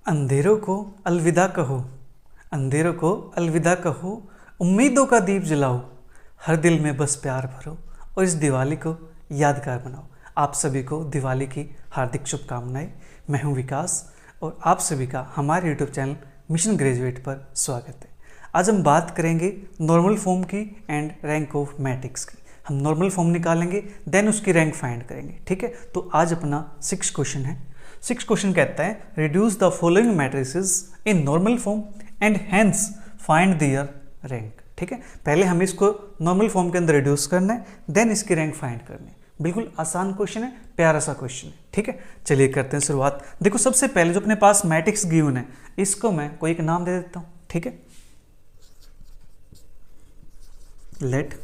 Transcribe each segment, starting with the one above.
अंधेरों को अलविदा कहो, अंधेरों को अलविदा कहो, उम्मीदों का दीप जलाओ, हर दिल में बस प्यार भरो और इस दिवाली को यादगार बनाओ। आप सभी को दिवाली की हार्दिक शुभकामनाएं। मैं हूं विकास और आप सभी का हमारे यूट्यूब चैनल मिशन ग्रेजुएट पर स्वागत है। आज हम बात करेंगे नॉर्मल फॉर्म की एंड रैंक ऑफ मैट्रिक्स की। हम नॉर्मल फॉर्म निकालेंगे, देन उसकी रैंक फाइंड करेंगे। ठीक है, तो आज अपना 6 क्वेश्चन है। 6 क्वेश्चन कहता है reduce the following matrices in normal form and hence find their rank. ठीक है, पहले हमें इसको नॉर्मल फॉर्म के अंदर रिड्यूस करना है, देन इसकी रैंक फाइंड करनी है। बिल्कुल आसान क्वेश्चन है, प्यारा सा क्वेश्चन है। ठीक है, चलिए करते हैं शुरुआत। देखो, सबसे पहले जो अपने पास मैट्रिक्स गिवन है, इसको मैं कोई एक नाम दे देता हूं। ठीक है, let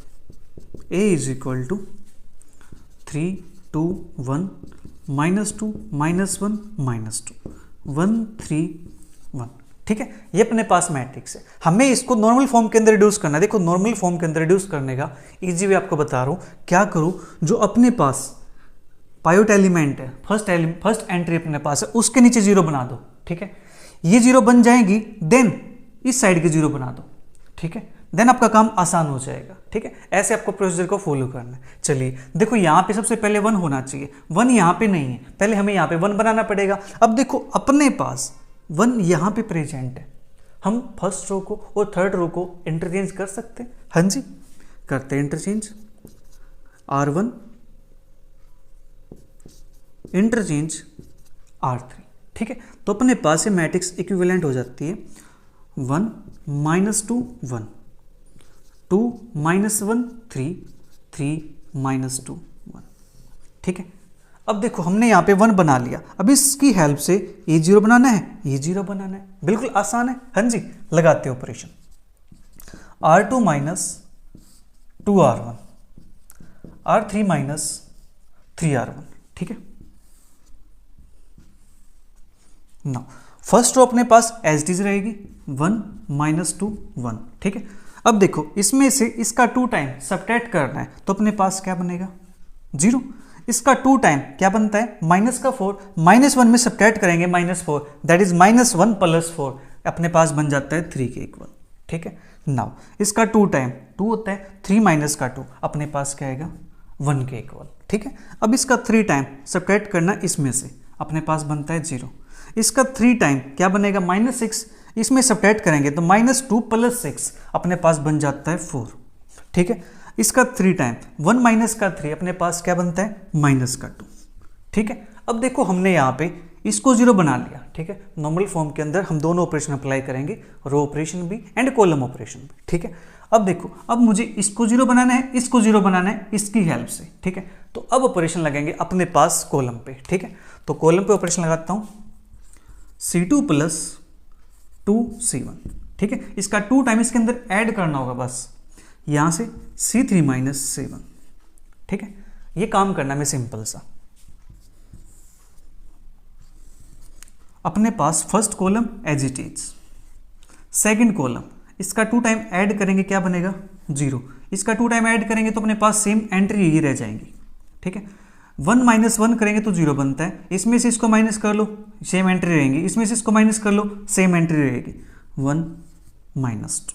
A is equal to 3 2 1 -2 -1 -2 1 3 1। ठीक है, ये अपने पास मैट्रिक्स है। हमें इसको नॉर्मल फॉर्म के अंदर रिड्यूस करना है। देखो, नॉर्मल फॉर्म के अंदर रिड्यूस करने का इजी वे आपको बता रहा हूं। क्या करूं, जो अपने पास पाइवट एलिमेंट है, फर्स्ट एंट्री अपने पास है, उसके नीचे 0 बना दो। ठीक है, ये 0 बन जाएगी, देन इस साइड के 0 बना दो। ठीक है, देन आपका काम आसान हो जाएगा। ठीक है, ऐसे आपको प्रोसीजर को फॉलो करना है। चलिए देखो, यहाँ पे सबसे पहले 1 होना चाहिए। 1 यहाँ पे नहीं है, पहले हमें यहाँ पे 1 बनाना पड़ेगा। अब देखो, अपने पास 1 यहाँ पे प्रेजेंट है, हम फर्स्ट रो को और थर्ड रो को इंटरचेंज कर सकते हैं। हाँ जी, करते हैं इंटरचेंज। R1 interchange R3। ठीक है, तो अपने पास ये मैट्रिक्स इक्विवेलेंट हो जाती है 1 -2 1 2 -1 3 3 -2 1। ठीक है, अब देखो, हमने यहाँ पे 1 बना लिया। अब इसकी हेल्प से ये 0 बनाना है, ये 0 बनाना है। बिल्कुल आसान है। हाँ जी, लगाते हैं operation. R2 - 2R1 R3 - 3R1। ठीक है, नाउ फर्स्ट रो अपने पास एज इट इज रहेगी 1 -2 1। ठीक है, अब देखो, इसमें से इसका 2 टाइम सबट्रैक्ट करना है, तो अपने पास क्या बनेगा 0। इसका 2 टाइम क्या बनता है -4, -1 में सबट्रैक्ट करेंगे -4, दैट इज -1 + 4, अपने पास बन जाता है 3 के इक्वल। ठीक है, नाउ इसका 2 टाइम 2 होता है, 3 - का 2 अपने पास क्या आएगा 1 के इक्वल। ठीक है, अब इसका 3 टाइम सबट्रैक्ट करना, इसमें से अपने पास बनता है 0। इसका 3 टाइम क्या बनेगा -6, इसमें सबट्रैक्ट करेंगे तो -2 + 6 अपने पास बन जाता है 4। ठीक है, इसका 3 टाइम 1 - का 3 अपने पास क्या बनता है -2। ठीक है, अब देखो, हमने यहाँ पे इसको 0 बना लिया। ठीक है, नॉर्मल फॉर्म के अंदर हम दोनों ऑपरेशन अप्लाई करेंगे, रो ऑपरेशन भी एंड कॉलम ऑपरेशन भी। ठीक है, अब देखो, अब मुझे इसको 0 बनाना है, इसको 0 बनाना है इसकी हेल्प से। ठीक है, तो अब ऑपरेशन लगेंगे अपने पास कॉलम पे। ठीक है, तो कॉलम पे ऑपरेशन लगाता हूँ, C2 + 2C1। ठीक है, इसका 2 टाइम इसके अंदर ऐड करना होगा, बस यहां से C3 - C1। ठीक है, ये काम करना है सिंपल सा। अपने पास first column as it is, second column इसका 2 टाइम ऐड करेंगे, क्या बनेगा 0। इसका 2 टाइम ऐड करेंगे तो अपने पास सेम एंट्री यही रह जाएंगी। ठीक है, 1 - 1 करेंगे तो 0 बनता है, इसमें से इसको माइनस कर लो, सेम एंट्री रहेंगी, इसमें से इसको माइनस कर लो, सेम एंट्री रहेगी 1 -2।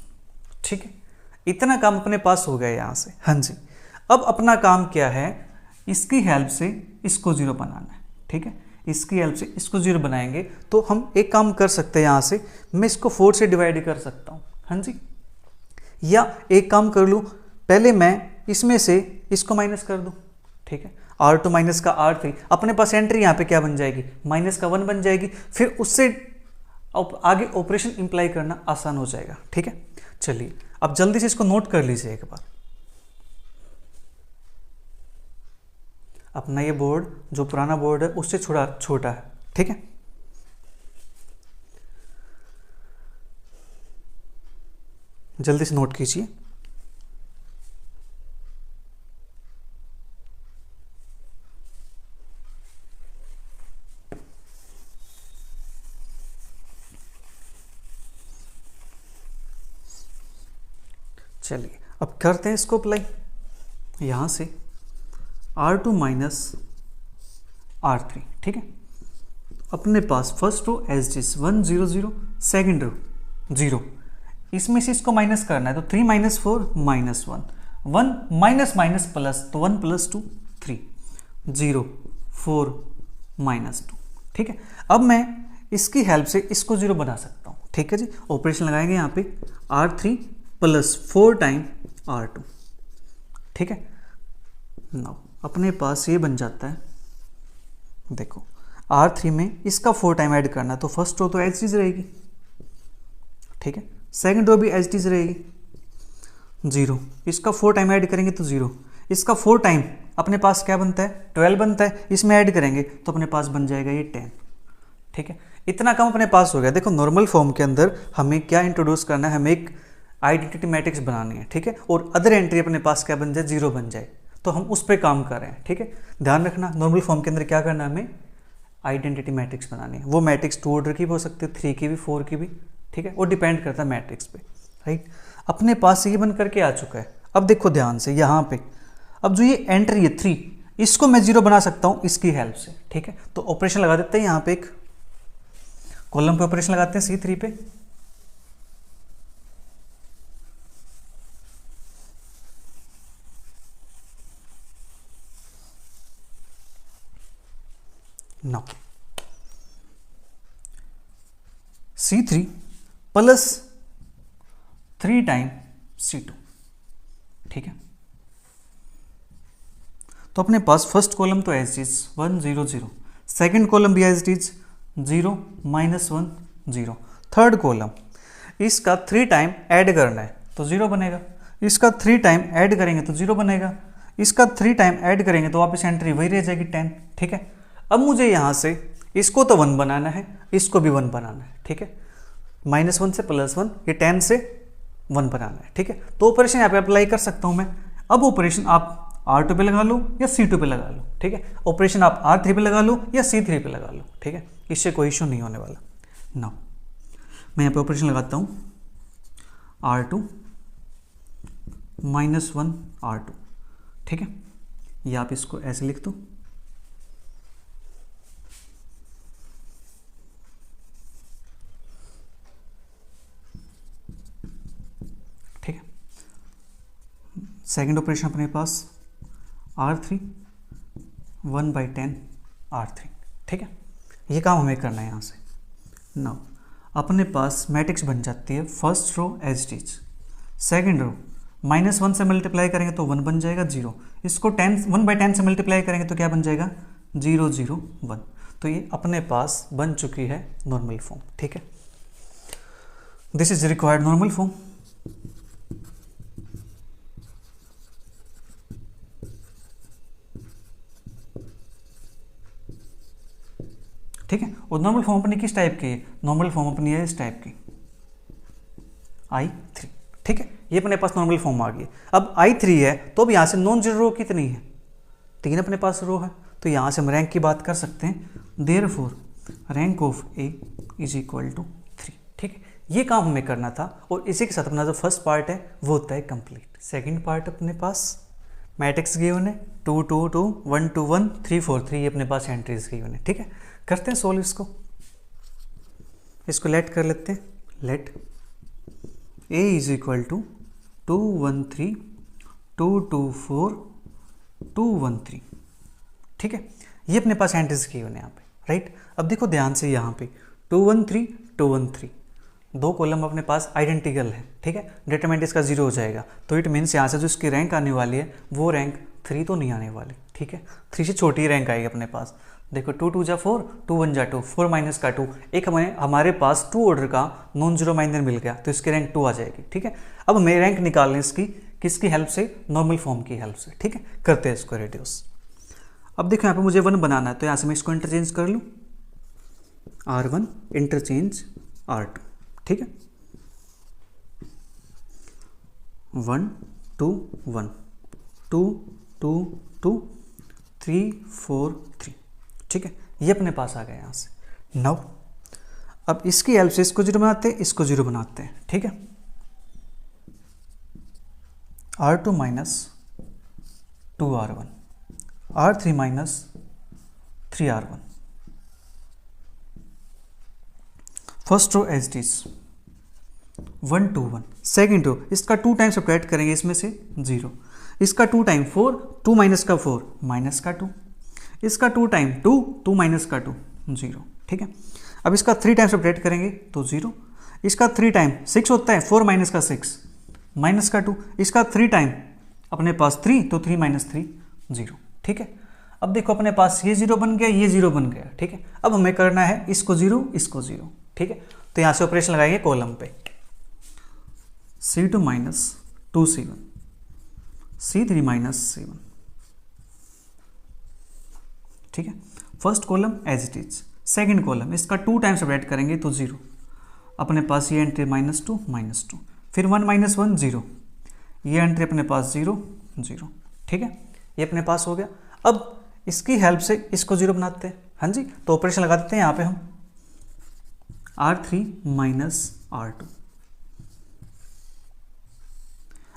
ठीक है, इतना काम अपने पास हो गया यहाँ से। हाँ जी, अब अपना काम क्या है, इसकी हेल्प से इसको 0 बनाना है। ठीक है, इसकी हेल्प से इसको 0 बनाएंगे तो हम एक काम कर सकते हैं, यहाँ से मैं इसको 4 से डिवाइड कर सकता हूँ। हाँ जी, या एक काम कर लूँ, पहले मैं इसमें से इसको माइनस कर दूँ। ठीक है, R2 - का R3 अपने पास एंट्री यहाँ पे क्या बन जाएगी -1 बन जाएगी, फिर उससे आगे ऑपरेशन इंप्लाई करना आसान हो जाएगा। ठीक है, चलिए अब जल्दी से इसको नोट कर लीजिए एक बार। अपना ये बोर्ड जो पुराना बोर्ड है उससे थोड़ा छोटा है। ठीक है, जल्दी से नोट कीजिए। चलिए अब करते हैं इसको अप्लाई। यहाँ से R2 - R3। ठीक है, अपने पास first row as it is 1 0 0, second row 0, इसमें से इसको माइनस करना है तो 3 - 4 -1, 1 माइनस माइनस प्लस तो 1 + 2 3, 0 4 -2। ठीक है, अब मैं इसकी हेल्प से इसको 0 बना सकता हूँ। ठीक है जी, ऑपरेशन लगाएंगे यहाँ पे R3 + 4 टाइम R2। ठीक है, नाउ अपने पास ये बन जाता है, देखो R3 में इसका 4 टाइम ऐड करना है तो फर्स्ट रो तो एज इट इज रहेगी। ठीक है, सेकंड रो भी एज इट इज रहेगी 0, इसका 4 टाइम ऐड करेंगे तो 0, इसका 4 टाइम अपने पास क्या बनता है 12 बनता है, इसमें ऐड करेंगे तो अपने पास बन जाएगा ये 10। ठीक है, इतना कम अपने पास हो गया। देखो नॉर्मल फॉर्म के अंदर हमें क्या इंट्रोड्यूस करना है, हमें एक आइडेंटिटी मैट्रिक्स बनानी है। ठीक है, और अदर एंट्री अपने पास क्या बन जाए 0 बन जाए, तो हम उस पर काम कर रहे हैं। ठीक है, ध्यान रखना नॉर्मल फॉर्म के अंदर क्या करना है, हमें आइडेंटिटी मैट्रिक्स बनानी है। वो मैट्रिक्स 2 ऑर्डर की भी हो सकती है, 3 की भी, 4 की भी। ठीक है, वो डिपेंड करता है मैट्रिक्स पे। राइट, अपने पास ये बन करके आ चुका है। अब देखो ध्यान से यहाँ पे, अब जो ये एंट्री है 3, इसको मैं 0 बना सकता हूँ इसकी हेल्प से। ठीक है, तो ऑपरेशन लगा देते हैं, यहाँ पे एक कॉलम पे ऑपरेशन लगाते हैं C3 पे। Now C3 + 3 time C2। ठीक है, तो अपने पास फर्स्ट कॉलम तो एज इज 1 0 0, सेकेंड कॉलम भी एज इज 0 -1 0, थर्ड कॉलम इसका 3 टाइम ऐड करना है तो 0 बनेगा, इसका 3 टाइम ऐड करेंगे तो 0 बनेगा, इसका 3 टाइम ऐड करेंगे तो वापस एंट्री वही रह जाएगी 10। ठीक है, अब मुझे यहाँ से इसको तो 1 बनाना है, इसको भी 1 बनाना है। ठीक है, -1 से +1, ये 10 से 1 बनाना है। ठीक है, तो ऑपरेशन यहाँ पे अप्लाई कर सकता हूँ मैं। अब ऑपरेशन आप R2 पे लगा लो या C2 पे लगा लो। ठीक है, ऑपरेशन आप R3 पे लगा लो या C3 पे लगा लो। ठीक है, इससे कोई इशू नहीं होने वाला। नाउ मैं यहाँ पे ऑपरेशन लगाता हूँ R2 -1 R2। ठीक है, या आप इसको ऐसे लिख दो, ठीक है। सेकेंड ऑपरेशन अपने पास R3 1/10 R3। ठीक है, ये काम हमें करना है यहाँ से। नाउ अपने पास मैट्रिक्स बन जाती है first row as it is, second row -1 से मल्टीप्लाई करेंगे तो 1 बन जाएगा 0, इसको 1/10 से मल्टीप्लाई करेंगे तो क्या बन जाएगा 0 0 1। तो ये अपने पास बन चुकी है नॉर्मल फॉर्म। ठीक है, this is required normal form. ठीक है, और नॉर्मल फॉर्म अपनी किस टाइप की है, नॉर्मल फॉर्म अपनी है इस टाइप की I3। ठीक है, ये अपने पास नॉर्मल फॉर्म आ गई। अब I3 है तो अब यहाँ से नॉन जीरो रो कितनी है, 3 अपने पास रो है, तो यहाँ से हम रैंक की बात कर सकते हैं। Therefore rank of A = 3। ठीक है, ये काम हमें करना था, और इसी के साथ अपना जो फर्स्ट पार्ट है वो होता है कंप्लीट। सेकंड पार्ट अपने पास मैट्रिक्स गिवन है 2 2 2 1 2 1 3 4 3, ये अपने पास एंट्रीज गिवन है। ठीक है, करते हैं सोल्व इसको लेट कर लेते हैं। Let A = 2 1 3 2 2 4 2 1 3। ठीक है, ये अपने पास एंट्रीज गिवन है यहाँ पे। राइट, अब देखो ध्यान से यहाँ पे 2 1 3 2 1 3, दो कॉलम अपने पास आइडेंटिकल है। ठीक है, डिटरमिनेंट इसका 0 हो जाएगा, तो इट मीन्स यहाँ से जो इसकी रैंक आने वाली है वो रैंक 3 तो नहीं आने वाली। ठीक है, 3 से छोटी रैंक आएगी अपने पास। देखो 2 2 जा 4, 2 1 जा 2, 4 माइनस का 2, एक हमारे पास 2 ऑर्डर का नॉन जीरो माइनर मिल गया, तो इसकी रैंक 2 आ जाएगी। ठीक है, अब हमें रैंक निकालने इसकी किसकी हेल्प से, नॉर्मल फॉर्म की हेल्प से। ठीक है, करते हैं इसको रिड्यूस। अब देखो यहाँ पे मुझे 1 बनाना है, तो यहाँ से मैं इसको इंटरचेंज कर लूँ, R1 इंटरचेंज R2। ठीक है, 1 2 1 2 2 2 3 4 3। ठीक है, ये अपने पास आ गया यहाँ से। नाउ अब इसकी हेल्प से इसको 0 बनाते हैं, इसको 0 बनाते हैं। ठीक है, R2 - 2R1, R3 - 3R1। First row as it is 1 2 1, second row इसका 2 टाइम सब्ट्रैक्ट करेंगे इसमें से 0, इसका 2 टाइम 4, 2 माइनस का 4 माइनस का 2, इसका 2 टाइम 2, 2 माइनस का 2 0, ठीक है। अब इसका 3 टाइम सब्ट्रैक्ट करेंगे तो 0, इसका 3 टाइम 6 होता है, 4 माइनस का 6 माइनस का 2, इसका 3 टाइम अपने पास 3 तो 3 माइनस 3 0, ठीक है। अब देखो अपने पास ये 0 बन गया, ये 0 बन गया, ठीक है। अब हमें करना है इसको 0 इसको 0, ठीक है। तो यहाँ से ऑपरेशन लगाएंगे कॉलम पे, C2 minus 2 C1, C3 minus C1, ठीक है। First column as it is, second column इसका 2 टाइम सब्ट्रैक्ट करेंगे तो 0, अपने पास ये एंट्री -2, फिर 1 माइनस 1 0, ये एंट्री अपने पास 0 0, ठीक है। ये अपने पास हो गया। अब इसकी हेल्प से इसको 0 बनाते हैं, हाँ जी। तो ऑपरेशन लगा देते हैं यहाँ पे हम R3 माइनस R2,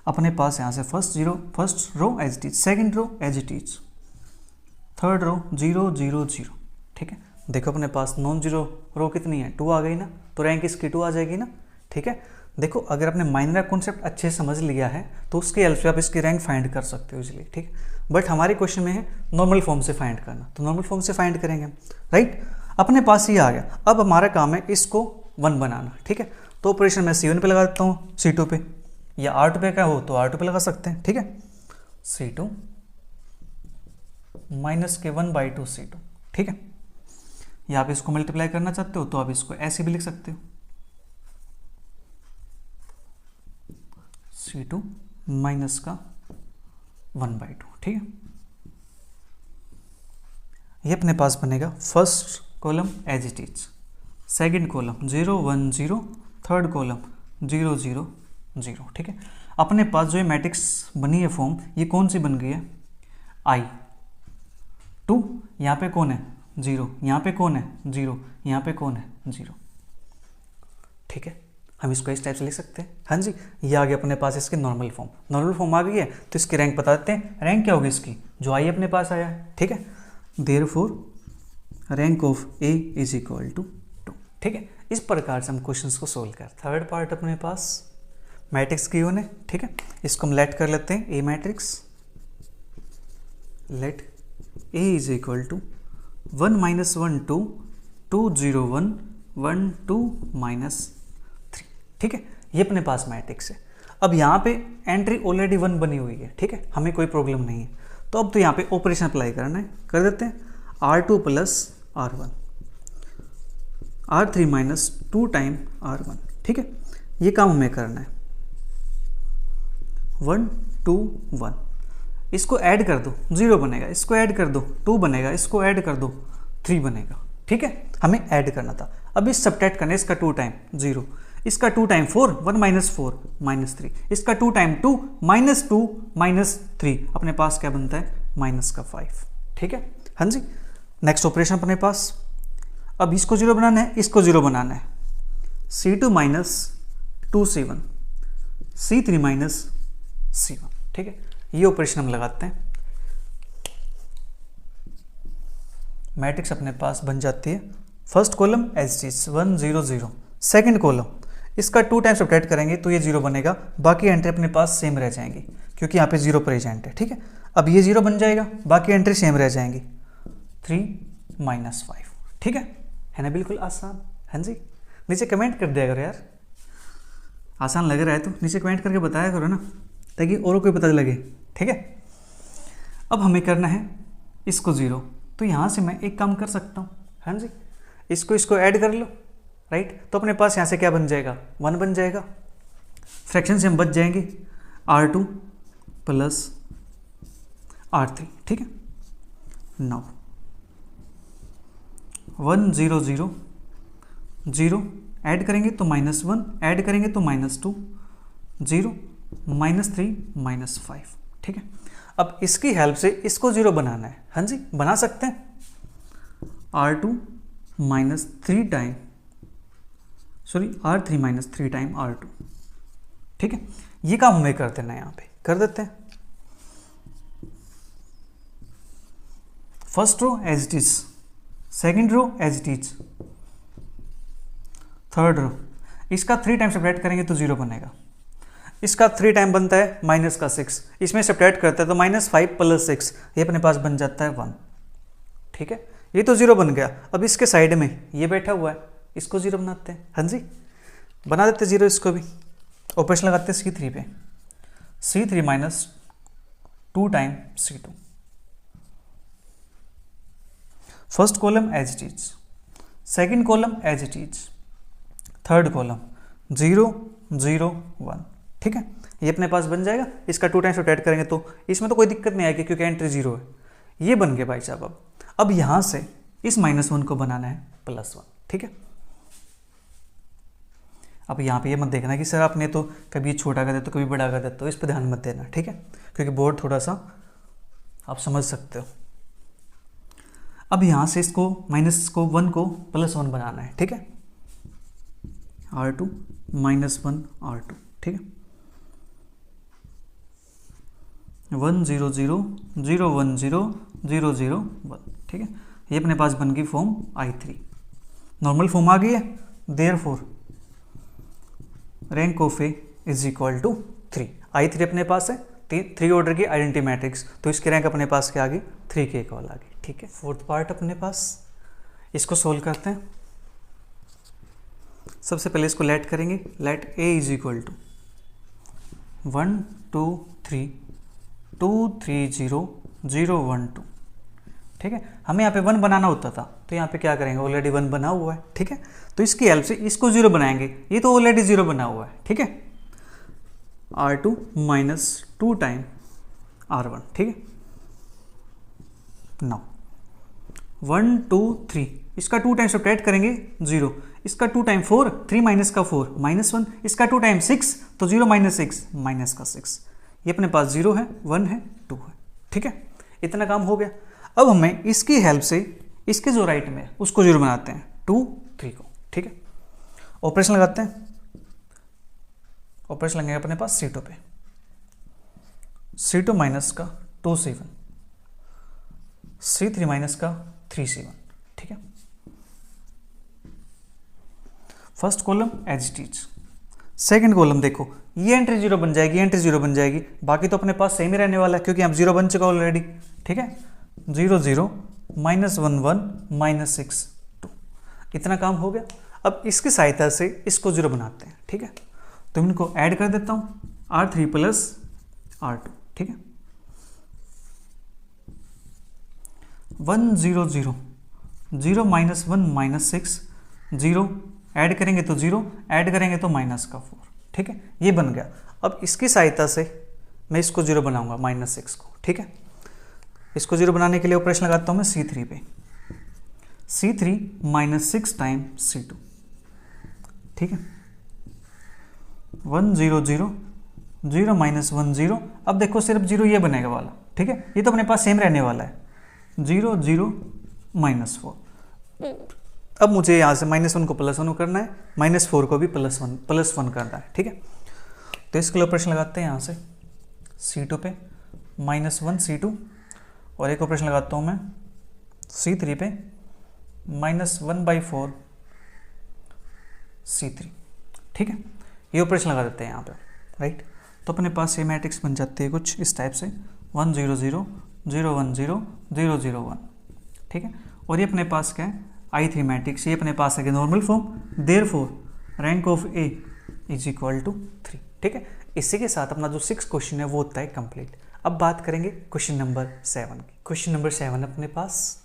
अपने पास यहाँ से first row as it is, second row as it is, third row 0 0 0, ठीक है। देखो अपने पास नॉन जीरो रो कितनी है, 2 आ गई ना, तो रैंक इसकी 2 आ जाएगी ना, ठीक है। देखो अगर आपने माइनर कॉन्सेप्ट अच्छे से समझ लिया है तो उसके हेल्प से आप इसकी रैंक फाइंड कर सकते हो इजीली, ठीक है। बट हमारे क्वेश्चन में है नॉर्मल फॉर्म से फाइंड करना, तो नॉर्मल फॉर्म से फाइंड करेंगे, राइट। अपने पास ये आ गया। अब हमारा काम है इसको 1 बनाना, ठीक है। तो ऑपरेशन मैं C1 पे लगा देता हूँ, C2 पे, या R2 पे का हो तो R2 पे लगा सकते हैं, ठीक है। C2 माइनस के 1/2 C2, ठीक है। या आप इसको मल्टीप्लाई करना चाहते हो तो आप इसको ऐसे भी लिख सकते हो, C2 माइनस का 1/2, ठीक है। ये अपने पास बनेगा first column as it is, second column 0 1 0, third column 0 0 0, ठीक है। अपने पास जो ये मैट्रिक्स बनी है फॉर्म, ये कौन सी बन गई है, I2, यहाँ पे कौन है 0, यहाँ पे कौन है 0, यहाँ पे कौन है 0, ठीक है। हम इसको इस टाइप से लिख सकते हैं, हाँ जी। ये आ गया अपने पास इसके नॉर्मल फॉर्म आ गई है, तो इसकी रैंक बता देते हैं। रैंक क्या होगी इसकी, जो आई अपने पास आया है, ठीक है। Therefore rank of A is equal to 2, ठीक है। इस प्रकार से हम क्वेश्चंस को सोल्व कर। थर्ड पार्ट अपने पास मैट्रिक्स की यून है, ठीक है। इसको हम लेट कर लेते हैं A matrix, let A is equal to 1 minus 1 2 2 0 1 1 2 minus 3, ठीक है। ये अपने पास मैट्रिक्स है। अब यहाँ पे एंट्री ऑलरेडी 1 बनी हुई है, ठीक है, हमें कोई प्रॉब्लम नहीं है। तो अब तो यहाँ पे ऑपरेशन अप्लाई करना है, कर देते हैं। R2 plus R1, R3 minus 2 time R1, ठीक है। ये काम हमें करना है, 1 2 1, इसको ऐड कर दो 0 बनेगा, इसको ऐड कर दो 2 बनेगा, इसको ऐड कर दो 3 बनेगा, ठीक है। हमें ऐड करना था। अब इस सब्ट्रैक्ट करना है, इसका 2 टाइम 0, इसका 2 टाइम 4 1 माइनस 4 माइनस 3, इसका 2 टाइम 2 माइनस 3, अपने पास क्या बनता है माइनस का 5, ठीक है, हाँ जी। नेक्स्ट ऑपरेशन अपने पास, अब इसको 0 बनाना है, इसको 0 बनाना है। C2 minus 2 C1, C3 minus C1, ठीक है। ये ऑपरेशन हम लगाते हैं, मैट्रिक्स अपने पास बन जाती है। First column as is 1 0 0, second column इसका 2 टाइम सब्ट्रैक्ट करेंगे तो ये 0 बनेगा, बाकी एंट्री अपने पास सेम रह जाएंगी क्योंकि यहाँ पे 0 प्रेजेंट है, ठीक है। अब ये 0 बन जाएगा, बाकी एंट्री सेम रह जाएंगी, 3 माइनस 5, ठीक है ना। बिल्कुल आसान, हाँ जी। नीचे कमेंट कर दिया करो यार, आसान लग रहा है तो नीचे कमेंट करके बताया करो ना, ताकि और कोई पता लगे, ठीक है। अब हमें करना है इसको 0, तो यहाँ से मैं एक काम कर सकता हूँ, हाँ जी। इसको ऐड कर लो, राइट। तो अपने पास यहाँ से क्या बन जाएगा 1 बन जाएगा, फ्रैक्शन से हम बच जाएंगे R2 प्लस R3, ठीक है। नाउ 1 0 0 0 ऐड करेंगे तो -1, ऐड करेंगे तो -2 0 -3 -5, ठीक है। अब इसकी हेल्प से इसको 0 बनाना है, हाँ जी, बना सकते हैं। R2 minus 3 time R3 minus 3 time R2, ठीक है। ये काम हमें कर देना है, यहाँ पे कर देते हैं। First row as it is, second row as it is, third row, इसका 3 टाइम सब्ट्रैक्ट करेंगे तो 0 बनेगा। इसका 3 टाइम बनता है माइनस का 6, इसमें सब्ट्रैक्ट करता है तो -5 + 6, ये अपने पास बन जाता है 1। ठीक है, ये तो 0 बन गया। अब इसके साइड में ये बैठा हुआ है, इसको 0 बनाते हैं। हाँ जी, बना देते 0 इसको भी। ऑपरेशन लगाते हैं C3 पे, C3 - 2 time C2। First column as it is, second column as it is, third column 0 0 1। ठीक है, ये अपने पास बन जाएगा। इसका 2 टाइम सब्ट्रैक्ट करेंगे तो इसमें तो कोई दिक्कत नहीं आएगी क्योंकि एंट्री 0 है। ये बन गया भाई साहब। अब यहां से इस -1 को बनाना है +1। ठीक है, अब यहाँ पे ये मत देखना कि सर आपने तो कभी छोटा कर दिया तो कभी बड़ा कर दिया, तो इस पर ध्यान मत देना। ठीक है, क्योंकि बोर्ड थोड़ा सा आप समझ सकते हो। अब यहाँ से इसको -1 को +1 बनाना है। ठीक है, R2 - 1 R2। ठीक है, 1 0 0 0 1 0 0 0 1। ठीक है, ये अपने पास बन गई फॉर्म I3, नॉर्मल फॉर्म आ गई है। Therefore rank of A is equal to 3। I3 अपने पास है 3 ऑर्डर की आइडेंटिटी मैट्रिक्स, तो इसकी रैंक अपने पास क्या आ गई 3 के इक्वल आ गई। ठीक है, फोर्थ पार्ट अपने पास, इसको सोल्व करते हैं। सबसे पहले इसको लेट करेंगे, let A is equal to 1 2 3 2 3 0 0 1 2। ठीक है, हमें यहाँ पे 1 बनाना होता था, तो यहाँ पे क्या करेंगे, ऑलरेडी 1 बना हुआ है। ठीक है, तो इसकी हेल्प से इसको 0 बनाएंगे, ये तो ऑलरेडी 0 बना हुआ है। ठीक है, R2 - 2 टाइम R1। ठीक है, नाउ 1 2 3, इसका 2 टाइम सब्ट्रैक्ट करेंगे 0, इसका 2 टाइम 4, 3 माइनस का 4 -1, इसका 2 टाइम 6, तो 0 - 6 माइनस का 6। ये अपने पास 0 है, 1 है, 2 है। ठीक है, इतना काम हो गया। अब हमें इसकी हेल्प से इसके जो राइट में है उसको 0 बनाते हैं, 2 3 को। ठीक है, ऑपरेशन लगाते हैं। ऑपरेशन लगेगा अपने पास C2 पे, C2 माइनस का 2 C1, C3 माइनस का 3 C1। ठीक है, first column as it is, second column देखो, ये एंट्री 0 बन जाएगी, एंट्री 0 बन जाएगी, बाकी तो अपने पास सेम ही रहने वाला है क्योंकि अब 0 बन चुका ऑलरेडी। ठीक है, 0 0 -1 1 -6 2, इतना काम हो गया। अब इसकी सहायता से इसको 0 बनाते हैं। ठीक है, तो इनको ऐड कर देता हूँ, R3 + R2। ठीक है, 1 0 0 0 -1 -6 0, ऐड करेंगे तो 0, ऐड करेंगे तो -4। ठीक है, ये बन गया। अब इसकी सहायता से मैं इसको 0 बनाऊंगा -6 को। ठीक है, इसको 0 बनाने के लिए ऑपरेशन लगाता हूं मैं C3 पे, C3 - 6 टाइम C2। ठीक है, 1 0 0 0 -1 0। अब देखो सिर्फ 0 ये बनेगा वाला। ठीक है, ये तो अपने पास सेम रहने वाला है, 0 0 -4। अब मुझे यहाँ से -1 को +1 करना है, -4 को भी +1 करना है। ठीक है, तो इसके लिए ऑपरेशन लगाते हैं यहाँ से C2 पे, -1 C2, और एक ऑपरेशन लगाता हूँ मैं C3 पे, -1/4 C3। ठीक है, ये ऑपरेशन लगा देते हैं यहाँ पे। राइट, तो अपने पास ये मैट्रिक्स बन जाती है कुछ इस टाइप से, 1 0 0 0 1 0 0 0 1। ठीक है, और ये अपने पास क्या है, I3 मैट्रिक्स, ये अपने पास है normal form. Therefore rank of A is equal to 3। ठीक है, इसी के साथ अपना जो 6 क्वेश्चन है वो होता है कंप्लीट। अब बात करेंगे क्वेश्चन नंबर 7 की। क्वेश्चन नंबर 7 अपने पास,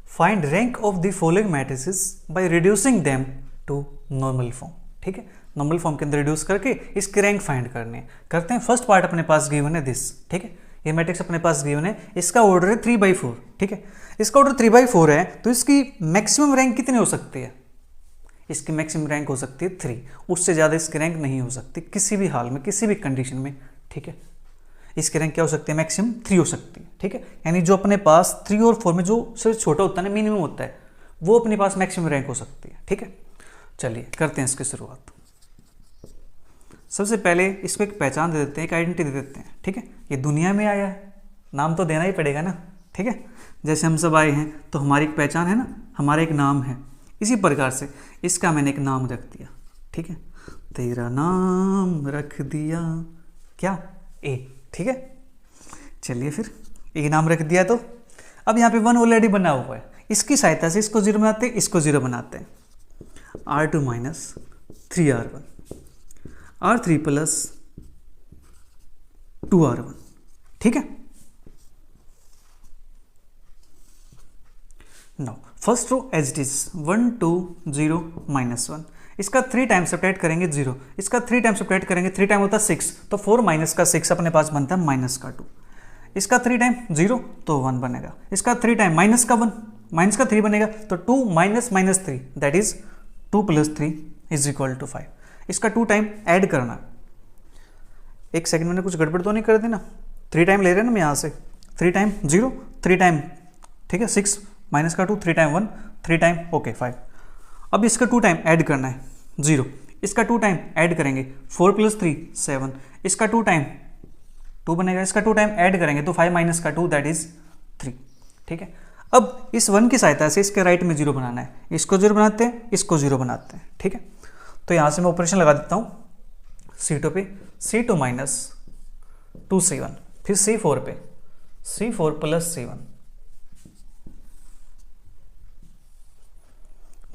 find rank of the following matrices by reducing them to normal form. ठीक है, नॉर्मल फॉर्म के अंदर रिड्यूस करके इसकी रैंक फाइंड करने करते हैं। फर्स्ट पार्ट अपने पास गिवन है दिस। ठीक है, ये मैट्रिक्स अपने पास गिवन है, इसका ऑर्डर है 3/4। ठीक है, इसका ऑर्डर 3/4 है, तो इसकी मैक्सिमम रैंक कितनी हो सकती है, इसकी मैक्सिमम रैंक हो सकती है 3, उससे ज़्यादा इसकी रैंक नहीं हो सकती किसी भी हाल में, किसी भी कंडीशन में। ठीक है, इसकी रैंक क्या हो सकती है, मैक्सिमम 3 हो सकती है। ठीक है, यानी जो अपने पास 3 और 4 में जो सबसे छोटा होता है ना, मिनिमम होता है, वो अपने पास मैक्सिमम रैंक हो सकती है। ठीक है, चलिए करते हैं इसकी शुरुआत। सबसे पहले इसको एक पहचान दे देते हैं, एक आइडेंटिटी दे देते हैं। ठीक है, ये दुनिया में आया है, नाम तो देना ही पड़ेगा ना। ठीक है, जैसे हम सब आए हैं तो हमारी एक पहचान है ना, हमारा एक नाम है, इसी प्रकार से इसका मैंने एक नाम रख दिया। ठीक है, तेरा नाम रख दिया क्या, ए, ठीक है। चलिए फिर ए नाम रख दिया, तो अब यहाँ पे 1 ऑलरेडी बना हुआ है, इसकी सहायता से इसको 0 बनाते हैं, इसको 0 बनाते हैं। R2 minus 3R1 R3 plus 2R1, ठीक है। Now first row as it is 1 2 0 -1, इसका 3 टाइम सब्ट्रैक्ट करेंगे 0, इसका 3 टाइम सब्ट्रैक्ट करेंगे, 3 टाइम होता है 6, तो 4 माइनस का 6 अपने पास बनता है माइनस का 2, इसका 3 टाइम 0 तो 1 बनेगा, इसका 3 टाइम माइनस का 1 माइनस का 3 बनेगा, तो 2 minus minus 3 that is 2 plus 3 is equal to 5। इसका 2 टाइम ऐड करना, एक सेकंड मैंने कुछ गड़बड़ तो नहीं कर दी ना, 3 टाइम ले रहे हैं ना हम यहाँ से, 3 टाइम 0 3 टाइम, ठीक है, 6 माइनस का 2 3 टाइम 1 3 टाइम ओके 5। अब इसका 2 टाइम ऐड करना है 0, इसका 2 टाइम ऐड करेंगे 4 प्लस 3 7, इसका 2 टाइम 2 बनेगा, इसका 2 टाइम ऐड करेंगे तो 5 माइनस का 2 दैट इज 3, ठीक है। अब इस 1 की सहायता से इसके राइट में 0 बनाना है, इसको 0 बनाते हैं, इसको 0 बनाते हैं, ठीक है। तो यहाँ से मैं ऑपरेशन लगा देता हूँ C2 पे, C2 माइनस 2C1, फिर C4 पे C4 प्लस C1।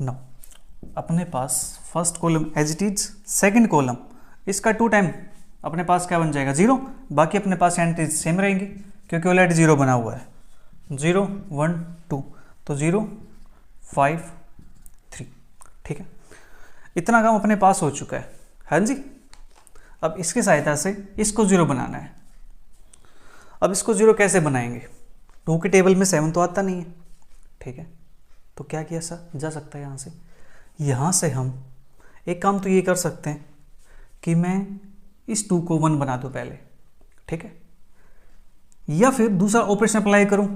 नो अपने पास first column as it is, second column इसका 2 टाइम अपने पास क्या बन जाएगा 0, बाकी अपने पास एंट्रीज सेम रहेंगी क्योंकि ऑलरेडी 0 बना हुआ है, 0 1 2, तो 0 5 3, ठीक है। इतना काम अपने पास हो चुका है, हाँ जी। अब इसकी सहायता से इसको 0 बनाना है। अब इसको 0 कैसे बनाएंगे, 2 के टेबल में 7 तो आता नहीं है, ठीक है, तो क्या किया जा सकता है यहाँ से हम एक काम तो ये कर सकते हैं कि मैं इस 2 को 1 बना दूँ पहले, ठीक है, या फिर दूसरा ऑपरेशन अप्लाई करूँ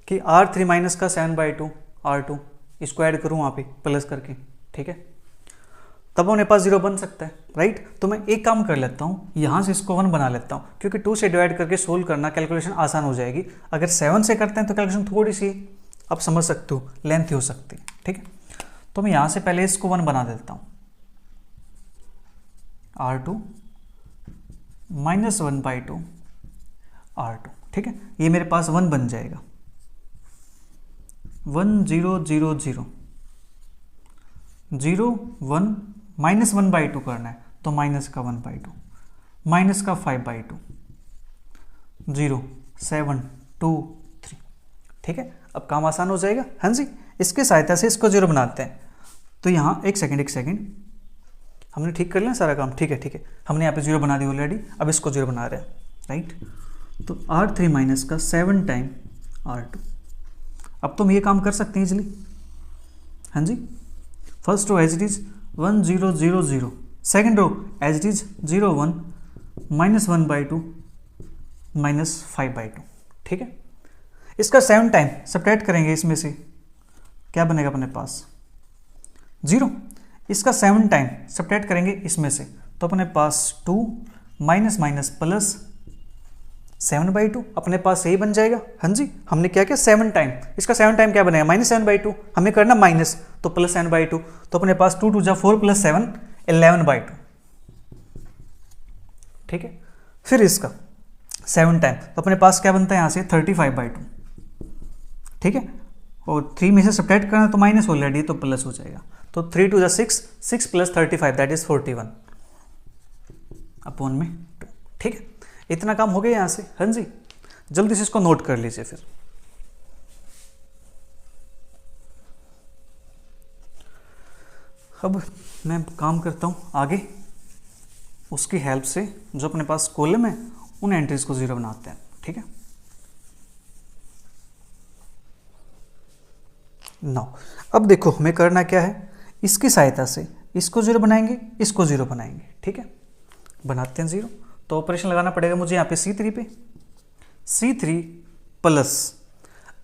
कि R3 माइनस का 7/2 R2 इसको ऐड करूँ वहाँ पे प्लस करके, ठीक है, तब अपने पास 0 बन सकता है, राइट। तो मैं एक काम कर लेता हूँ, यहाँ से इसको 1 बना लेता हूँ क्योंकि 2 से डिवाइड करके सोल्व करना कैलकुलेशन आसान हो जाएगी। अगर 7 से करते हैं तो कैलकुलेशन थोड़ी सी आप समझ सकते हो लेंथी हो सकती है, ठीक है। तो मैं यहाँ से पहले इसको 1 बना देता हूँ, R2 माइनस 1/2 R2, ठीक है, ये मेरे पास 1 बन जाएगा। 1 0 0 0 0 1 माइनस 1/2 करना है तो माइनस का 1/2 माइनस का 5/2 0 7 2 3, ठीक है। अब काम आसान हो जाएगा, हाँ जी। इसके सहायता से इसको 0 बनाते हैं, तो यहाँ एक सेकंड हमने ठीक कर लिया सारा काम, ठीक है, हमने यहाँ पे 0 बना दिया ऑलरेडी, अब इसको 0 बना रहे हैं, राइट। तो R3 माइनस का 7 टाइम R2, अब तो हम ये काम कर सकते हैं इजिली, हाँ जी। First row as it is 1 0 0 0, second row as it is 0 1 minus 1/2 minus 5/2, ठीक है। इसका 7 टाइम सब्ट्रैक्ट करेंगे, इसमें से क्या बनेगा अपने पास 0, इसका 7 टाइम सब्ट्रैक्ट करेंगे इसमें से तो अपने पास 2 माइनस माइनस प्लस 7/2 अपने पास यही बन जाएगा, हाँ जी। हमने क्या किया 7 टाइम, इसका 7 टाइम क्या बनेगा माइनस 7/2, हमें करना माइनस तो प्लस 7/2, तो अपने पास 2 2 जा 4 प्लस 7 11/2, ठीक है। फिर इसका 7 टाइम तो अपने पास क्या बनता है यहाँ से 35/2, ठीक है, और 3 में से सब्ट्रैक्ट करना तो माइनस ऑलरेडी तो प्लस हो जाएगा, तो 3 2 जा 6 6 प्लस 35 दैट इज 41 अपॉन में 2, ठीक है। इतना काम हो गया यहाँ से, हाँ जी। जल्दी से इसको नोट कर लीजिए। फिर अब मैं काम करता हूँ आगे, उसकी हेल्प से जो अपने पास कॉलम है उन एंट्रीज को 0 बनाते हैं, ठीक है। नाउ अब देखो हमें करना क्या है, इसकी सहायता से इसको 0 बनाएंगे, इसको 0 बनाएंगे, ठीक है। बनाते हैं 0, तो ऑपरेशन लगाना पड़ेगा मुझे यहाँ पे C3 पे, C3 प्लस,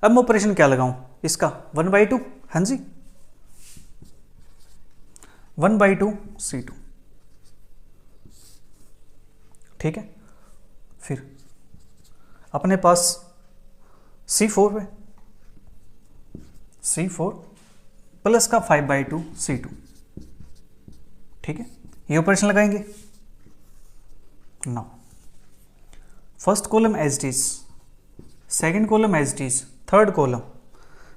अब मैं ऑपरेशन क्या लगाऊं इसका 1/2, हाँ जी, 1/2 C2, ठीक है। फिर अपने पास C4 पे C4 प्लस का 5/2 C2, ठीक है, ये ऑपरेशन लगाएंगे। Now first column as it is, second column as it is, third column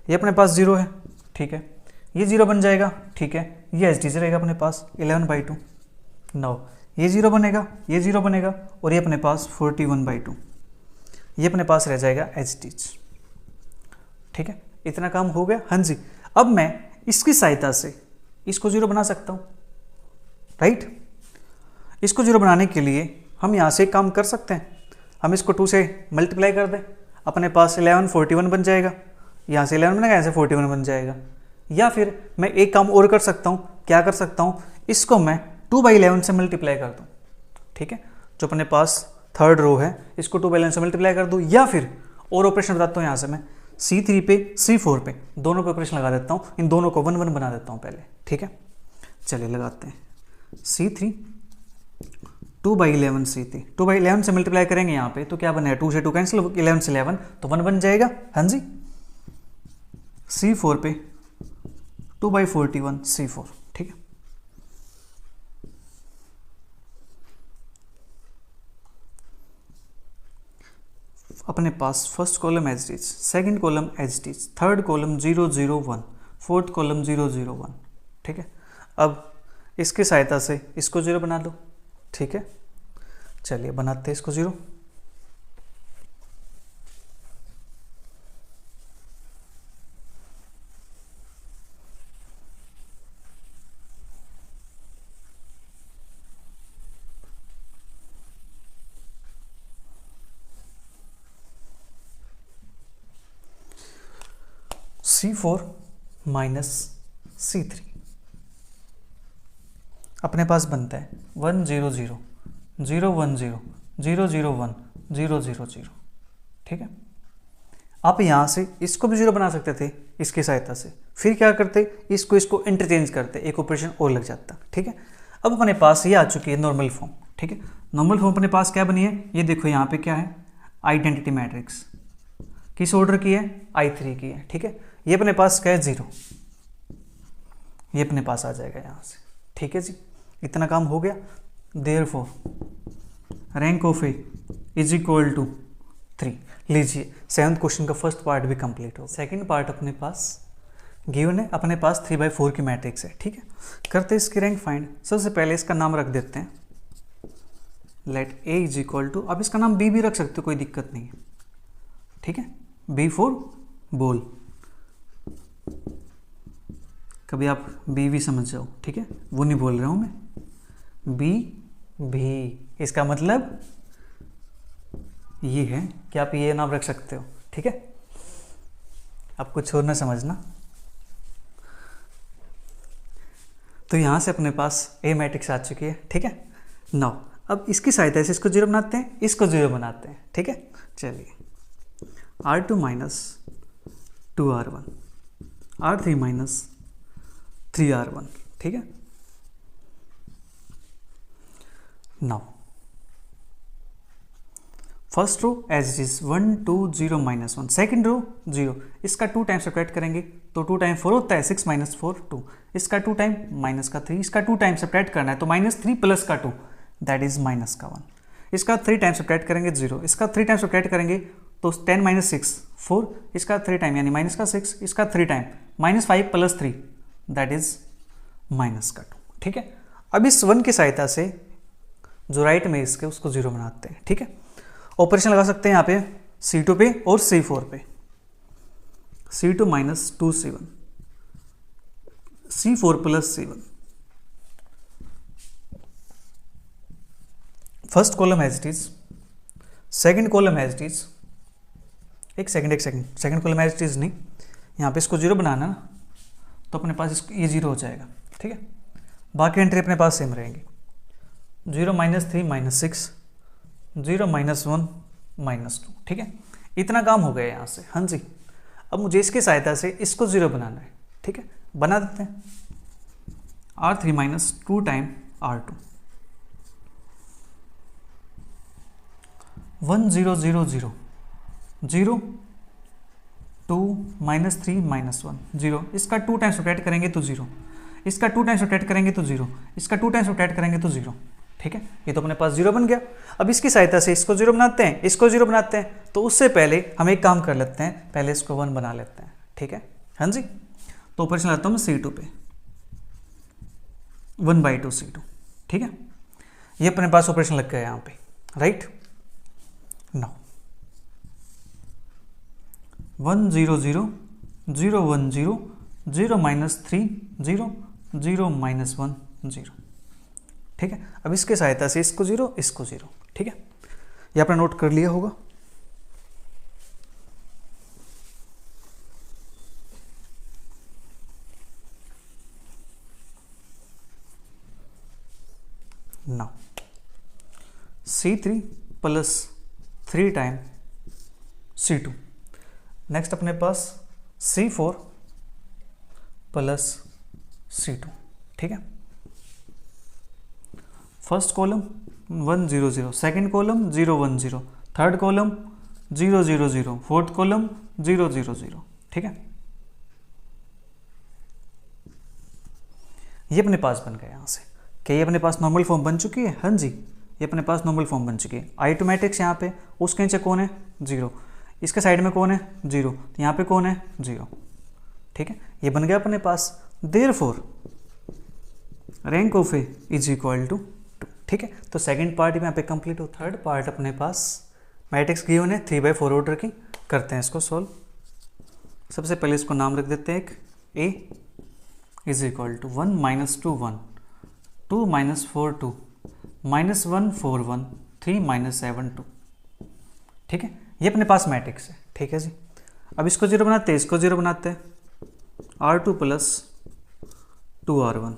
ये अपने पास 0 है, ठीक है, ये 0 बन जाएगा, ठीक है, ये एज इट इज रहेगा अपने पास 11/2। नाउ ये 0 बनेगा, ये 0 बनेगा, और ये अपने पास 41/2, ये अपने पास रह जाएगा एज इट इज। ठीक है, इतना काम हो गया। हाँ जी, अब मैं इसकी सहायता से इसको 0 बना सकता हूँ, राइट। इसको 0 बनाने के लिए हम यहाँ से एक काम कर सकते हैं, हम इसको 2 से मल्टीप्लाई कर दें, अपने पास 11 41 बन जाएगा, यहाँ से 11 बनेगा, यहाँ से 41 बन जाएगा। या फिर मैं एक काम और कर सकता हूँ, क्या कर सकता हूँ, इसको मैं 2/11 से मल्टीप्लाई कर दूँ, ठीक है, जो अपने पास थर्ड रो है इसको 2/11 से मल्टीप्लाई कर दूँ। या फिर और ऑपरेशन बताता हूँ, यहाँ से मैं C3 पे C4 पे दोनों पे ऑपरेशन लगा देता हूँ, इन दोनों को 1 1 बना देता हूँ पहले, ठीक है। चलिए लगाते हैं, C3 2/11 C3, 2/11 से मल्टीप्लाई करेंगे यहाँ पे तो क्या बनेगा, 2 से 2 कैंसिल, 11 से 11 तो 1 बन जाएगा। हाँ जी, C4 पे 2/41 C4, ठीक है। अपने पास first column as it is, second column as it is, third column 0 0 1, fourth column 0 0 1, ठीक है। अब इसकी सहायता से इसको 0 बना दो, ठीक है। चलिए बनाते हैं इसको 0। C4 माइनस C3 अपने पास बनता है 1 0 0 0 1 0 0 0 1 0 0 0, ठीक है। आप यहाँ से इसको भी 0 बना सकते थे इसकी सहायता से, फिर क्या करते, इसको इंटरचेंज करते, एक ऑपरेशन और लग जाता, ठीक है। अब अपने पास ये आ चुकी है नॉर्मल फॉर्म, ठीक है। नॉर्मल फॉर्म अपने पास क्या बनी है, ये देखो यहाँ पे क्या है, आइडेंटिटी मैट्रिक्स, किस ऑर्डर की है, I3 की है, ठीक है। ये अपने पास क्या है 0, ये अपने पास आ जाएगा यहाँ से, ठीक है जी। इतना काम हो गया। Therefore rank of A is equal to 3। लीजिए 7th क्वेश्चन का फर्स्ट पार्ट भी कंप्लीट हो। सेकंड पार्ट अपने पास गिवन है, अपने पास 3/4 की मैट्रिक्स है, ठीक है। करते इसकी रैंक फाइंड। सबसे पहले इसका नाम रख देते हैं, let A is equal to, अब इसका नाम बी भी रख सकते हो, कोई दिक्कत नहीं है, ठीक है। बी फॉर बॉल, कभी आप बी भी समझ जाओ, ठीक है, वो नहीं बोल रहा हूं मैं। बी भी, इसका मतलब ये है कि आप ये नाम रख सकते हो, ठीक है। आप कुछ और ना समझना। तो यहां से अपने पास ए मैट्रिक्स आ चुकी है, ठीक है। नाउ अब इसकी सहायता से इसको 0 बनाते हैं, इसको 0 बनाते हैं, ठीक है। चलिए R2 minus 2R1, R3 minus 3R1, ठीक है। Now first row as it is 1 2 0 -1, second row 0, इसका 2 टाइम सब्ट्रैक्ट करेंगे तो 2 टाइम 4 होता है, 6 - 4 2, इसका 2 टाइम माइनस का 3, इसका 2 टाइम सब्ट्रैक्ट करना है तो -3 प्लस का 2 दैट इज माइनस का 1, इसका 3 टाइम सब्ट्रैक्ट करेंगे 0, इसका 3 टाइम सब्ट्रैक्ट करेंगे तो 10 - 6 4, इसका 3 टाइम यानी माइनस का 6, इसका 3 टाइम -5 + 3 दैट इज माइनस का 2, ठीक है। अब इस 1 की सहायता से जो राइट में इसके उसको 0 बनाते हैं, ठीक है। ऑपरेशन लगा सकते हैं यहाँ पे C2 पे और C4 पे, C2 - 2C1, C4 + C1। First column as it is, second column as it is, एक second second column as it is नहीं, यहाँ पे इसको 0 बनाना ना तो अपने पास इसको ये 0 हो जाएगा, ठीक है। बाकी एंट्री अपने पास सेम रहेंगी, 0 - 3 - 6, 0 - 1 - 2, ठीक है। इतना काम हो गया यहाँ से। हाँ जी, अब मुझे इसकी सहायता से इसको 0 बनाना है, ठीक है। बना देते हैं, R3 - 2 टाइम R2, 1 0 0 0 0 2 -3 - 1 0, इसका 2 टाइम सब्ट्रैक्ट करेंगे तो 0, इसका 2 टाइम्स रोटेट करेंगे तो 0, इसका 2 टाइम्स रोटेट करेंगे तो 0, ठीक है। ये तो अपने पास 0 बन गया। अब इसकी सहायता से इसको 0 बनाते हैं, इसको 0 बनाते हैं, तो उससे पहले हम एक काम कर लेते हैं, पहले इसको 1 बना लेते हैं, ठीक है। हाँ जी, तो ऑपरेशन लाता हूँ C2 पे, 1/2 C2, ठीक है। ये अपने पास ऑपरेशन लग गया यहाँ पे, राइट। नाउ 1 0 0 0 1 0 0 -3 0 0 -1 0, ठीक है। अब इसके सहायता से इसको 0, इसको 0, ठीक है। ये आपने नोट कर लिया होगा। Now C3 plus 3 time C2, next अपने पास C4 प्लस C2, ठीक है। First column 1 0 0, second column 0 1 0, third column 0 0 0, fourth column 0 0 0, ठीक है। ये अपने पास बन गया यहाँ से। क्या ये अपने पास नॉर्मल फॉर्म बन चुकी है? हाँ जी, ये अपने पास नॉर्मल फॉर्म बन चुकी है। आइटोमेटिक्स यहाँ पे, उसके नीचे कौन है? 0, इसके साइड में कौन है? 0, तो यहाँ पे कौन है? 0, ठीक है। ये बन गया अपने पास। Therefore rank of A is equal to 2, ठीक है। तो सेकंड पार्ट में यहाँ पे कंप्लीट हो। थर्ड पार्ट अपने पास मैट्रिक्स गिवन है 3/4 ऑर्डर की, करते हैं इसको सॉल्व। सबसे पहले इसको नाम रख देते हैं एक, ए इज इक्वल टू 1 - 2 1, 2 - 4 2, -1 4 1, 3 - 7 2, ठीक है। ये अपने पास मैट्रिक्स है, ठीक है जी। अब इसको 0 बनाते हैं, इसको 0 बनाते हैं। R2 plus 2R1,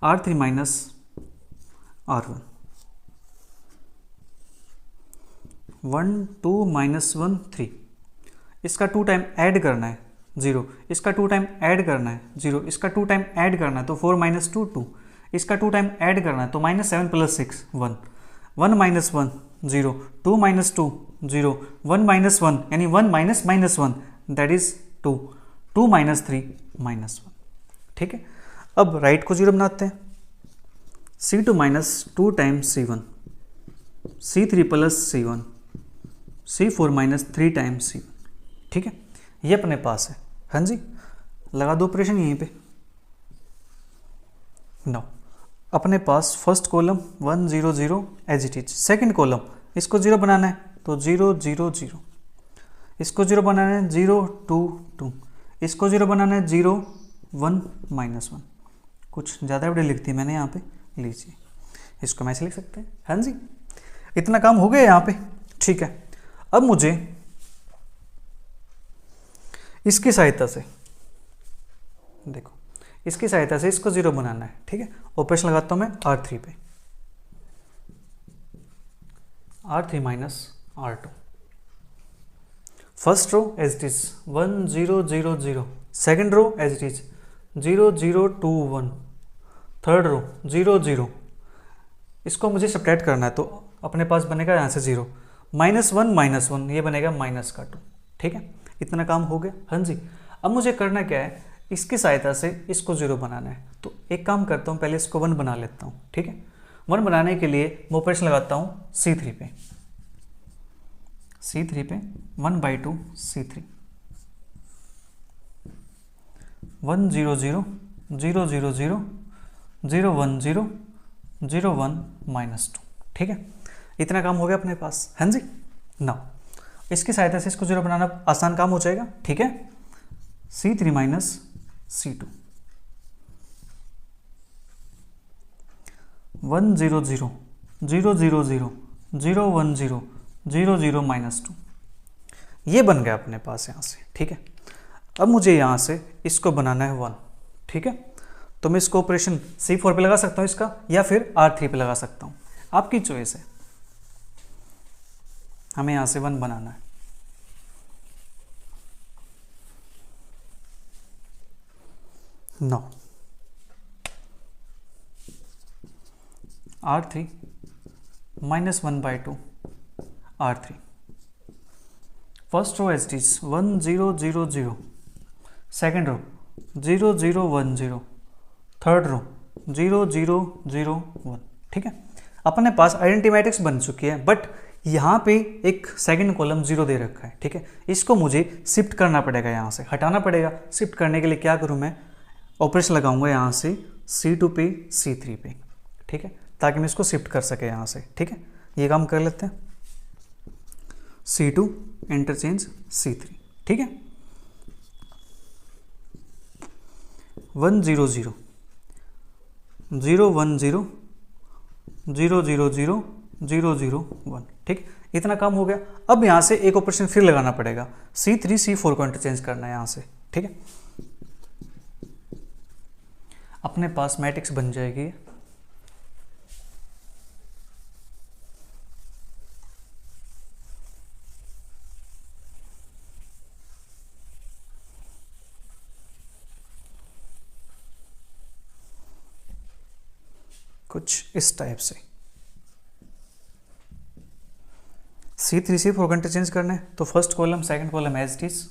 R3 minus R1, 1 2 -1 3, इसका 2 टाइम ऐड करना है 0, इसका 2 टाइम ऐड करना है 0, इसका 2 टाइम ऐड करना है तो 4 - 2 2, इसका 2 टाइम ऐड करना है तो -7 + 6 1, 1 - 1 0, 2 - 2 0, 1 - 1 यानी 1 - -1 दैट इज 2, 2 - 3 -1, ठीक है। अब राइट को 0 बनाते हैं। C2 - 2 times C1, C3 plus C1, C4 - 3 times C1, ठीक है। ये अपने पास है। हाँ जी, लगा दो ऑपरेशन यहीं पे। नाउ अपने पास first column 1 0 0 as it is, second column इसको 0 बनाना है तो 0 0 0, इसको 0 बनाना है 0 2 2, इसको 0 बनाना है 0 1 -1। कुछ ज़्यादा बड़े लिख दी मैंने यहाँ पे, लीजिए इसको मैं ऐसे लिख सकते हैं। हाँ जी, इतना काम हो गया यहाँ पे, ठीक है। अब मुझे इसकी सहायता से, देखो इसकी सहायता से इसको 0 बनाना है, ठीक है। ऑपरेशन लगाता हूँ मैं R3 पे, R3 minus R2। First row as it is 1 0 0 0, second row as it is 0 0 2 1, third row 0 0। इसको मुझे सब्ट्रैक्ट करना है तो अपने पास बनेगा यहाँ से 0, -1 -1 ये बनेगा -2, ठीक है। इतना काम हो गया। हाँ जी, अब मुझे करना क्या है, इसकी सहायता से इसको 0 बनाना है। तो एक काम करता हूँ, पहले इसको 1 बना लेता हूँ, ठीक है। 1 बनाने के लिए मैं ऑपरेशन लगाता हूँ C3 पे, C3 पे 1/2 C3, 1 0 0 0 0 0 0 1 0 0 1 -2, ठीक है। इतना काम हो गया अपने पास। हाँ जी, ना इसकी सहायता से इसको 0 बनाना आसान काम हो जाएगा, ठीक है। C3 माइनस C2, 1 0 0 0 0 0 0 1 0 0 0 -2, ये बन गया अपने पास यहाँ से, ठीक है। अब मुझे यहाँ से इसको बनाना है 1, ठीक है। तो मैं इसको ऑपरेशन C4 पे लगा सकता हूँ इसका, या फिर R3 पे लगा सकता हूँ, आपकी चॉइस है। हमें यहाँ से 1 बनाना है। Now R3 -1/2 R3, first row as it is 1 0 0 0, second row 0 0 1 0, third row 0 0 0 1, ठीक है। अपने पास आइडेंटिटी मैट्रिक्स बन चुकी है, बट यहाँ पे एक सेकंड कॉलम 0 दे रखा है, ठीक है। इसको मुझे शिफ्ट करना पड़ेगा, यहाँ से हटाना पड़ेगा। शिफ्ट करने के लिए क्या करूँ मैं, ऑपरेशन लगाऊंगा यहाँ से C2 पे C3 पे, ठीक है, ताकि मैं इसको शिफ्ट कर सके यहाँ से, ठीक है। ये काम कर लेते हैं, C2 इंटरचेंज C3, ठीक है। 1 0 0 0 1 0 0 0 0 0 0 1, ठीक, इतना काम हो गया। अब यहाँ से एक ऑपरेशन फिर लगाना पड़ेगा, C3 C4 को इंटरचेंज करना है यहाँ से, ठीक है। अपने पास मैट्रिक्स बन जाएगी कुछ इस टाइप से। C3 C4 को इंटरचेंज करना है, तो first column second column as it is,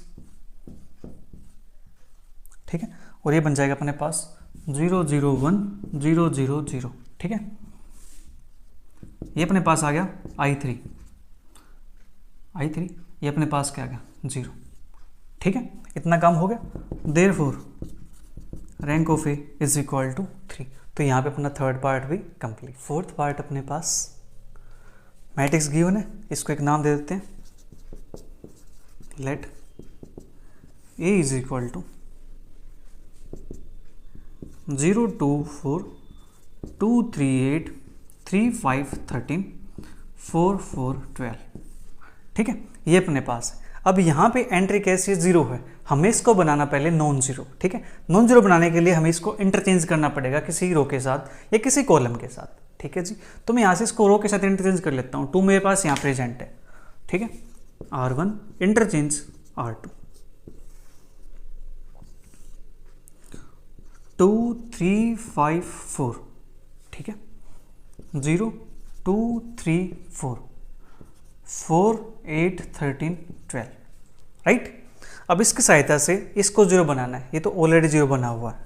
ठीक है। और ये बन जाएगा अपने पास 0 0 1 0 0 0, ठीक है। ये अपने पास आ गया I3, ये अपने पास क्या आ गया 0, ठीक है। इतना काम हो गया। Therefore rank of A is equal to 3। तो यहाँ पे अपना थर्ड पार्ट भी कंप्लीट। फोर्थ पार्ट अपने पास मैट्रिक्स गिवन है, इसको एक नाम दे देते हैं, let A is equal to 0 2 4 2 3 8 3 5 13 4 4 12, ठीक है। ये अपने पास है। अब यहाँ पे एंट्री कैसी है, 0 है, हमें इसको बनाना पहले नॉन जीरो, ठीक है। नॉन जीरो बनाने के लिए हमें इसको इंटरचेंज करना पड़ेगा किसी रो के साथ या किसी कॉलम के साथ, ठीक है जी। तो मैं यहाँ से इसको रो के साथ इंटरचेंज कर लेता हूँ। 2 मेरे पास यहाँ प्रेजेंट है, ठीक है। R1 इंटरचेंज R2, 2 3 5 4, ठीक है। 0 2 3 4 4 8 13 12, राइट। अब इसकी सहायता से इसको 0 बनाना है, ये तो ऑलरेडी 0 बना हुआ है।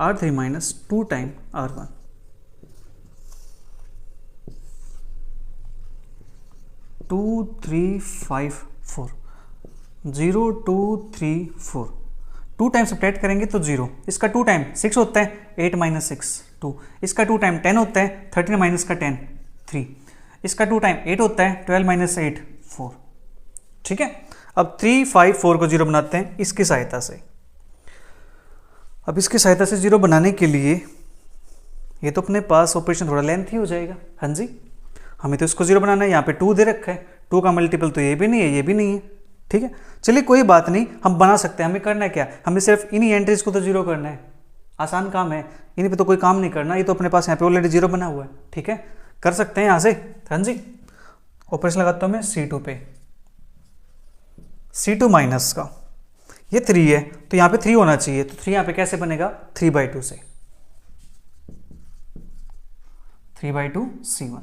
R3 minus 2 time R1, 2 3 5 4 0 2 3 4, 2 time subtract करेंगे तो 0, इसका 2 टाइम 6 होता है, 8 माइनस 6 2, इसका 2 टाइम 10 होता है, 13 माइनस का 10 3, इसका 2 टाइम 8 होता है, 12 माइनस 8 4, ठीक है। अब 3 5 4 को 0 बनाते हैं इसकी सहायता से। अब इसकी सहायता से 0 बनाने के लिए ये तो अपने पास ऑपरेशन थोड़ा लेंथी हो जाएगा, हाँ जी। हमें तो इसको 0 बनाना है, यहाँ पे 2 दे रखा है, 2 का मल्टीपल तो ये भी नहीं है, ये भी नहीं है, ठीक है। चलिए कोई बात नहीं, हम बना सकते हैं। हमें करना है क्या, हमें सिर्फ इन्हीं एंट्रीज को तो 0 करना है, आसान काम है, इन्हीं पे तो कोई काम नहीं करना। ये तो अपने पास यहाँ पे ऑलरेडी 0 बना हुआ है, ठीक है, कर सकते हैं यहाँ से, हाँ जी। ऑपरेशन लगाता हूँ मैं C2 पे, C2 माइनस का ये 3 है, तो यहाँ पे 3 होना चाहिए, तो 3 यहाँ पे कैसे बनेगा, 3/2 से, 3/2 C1,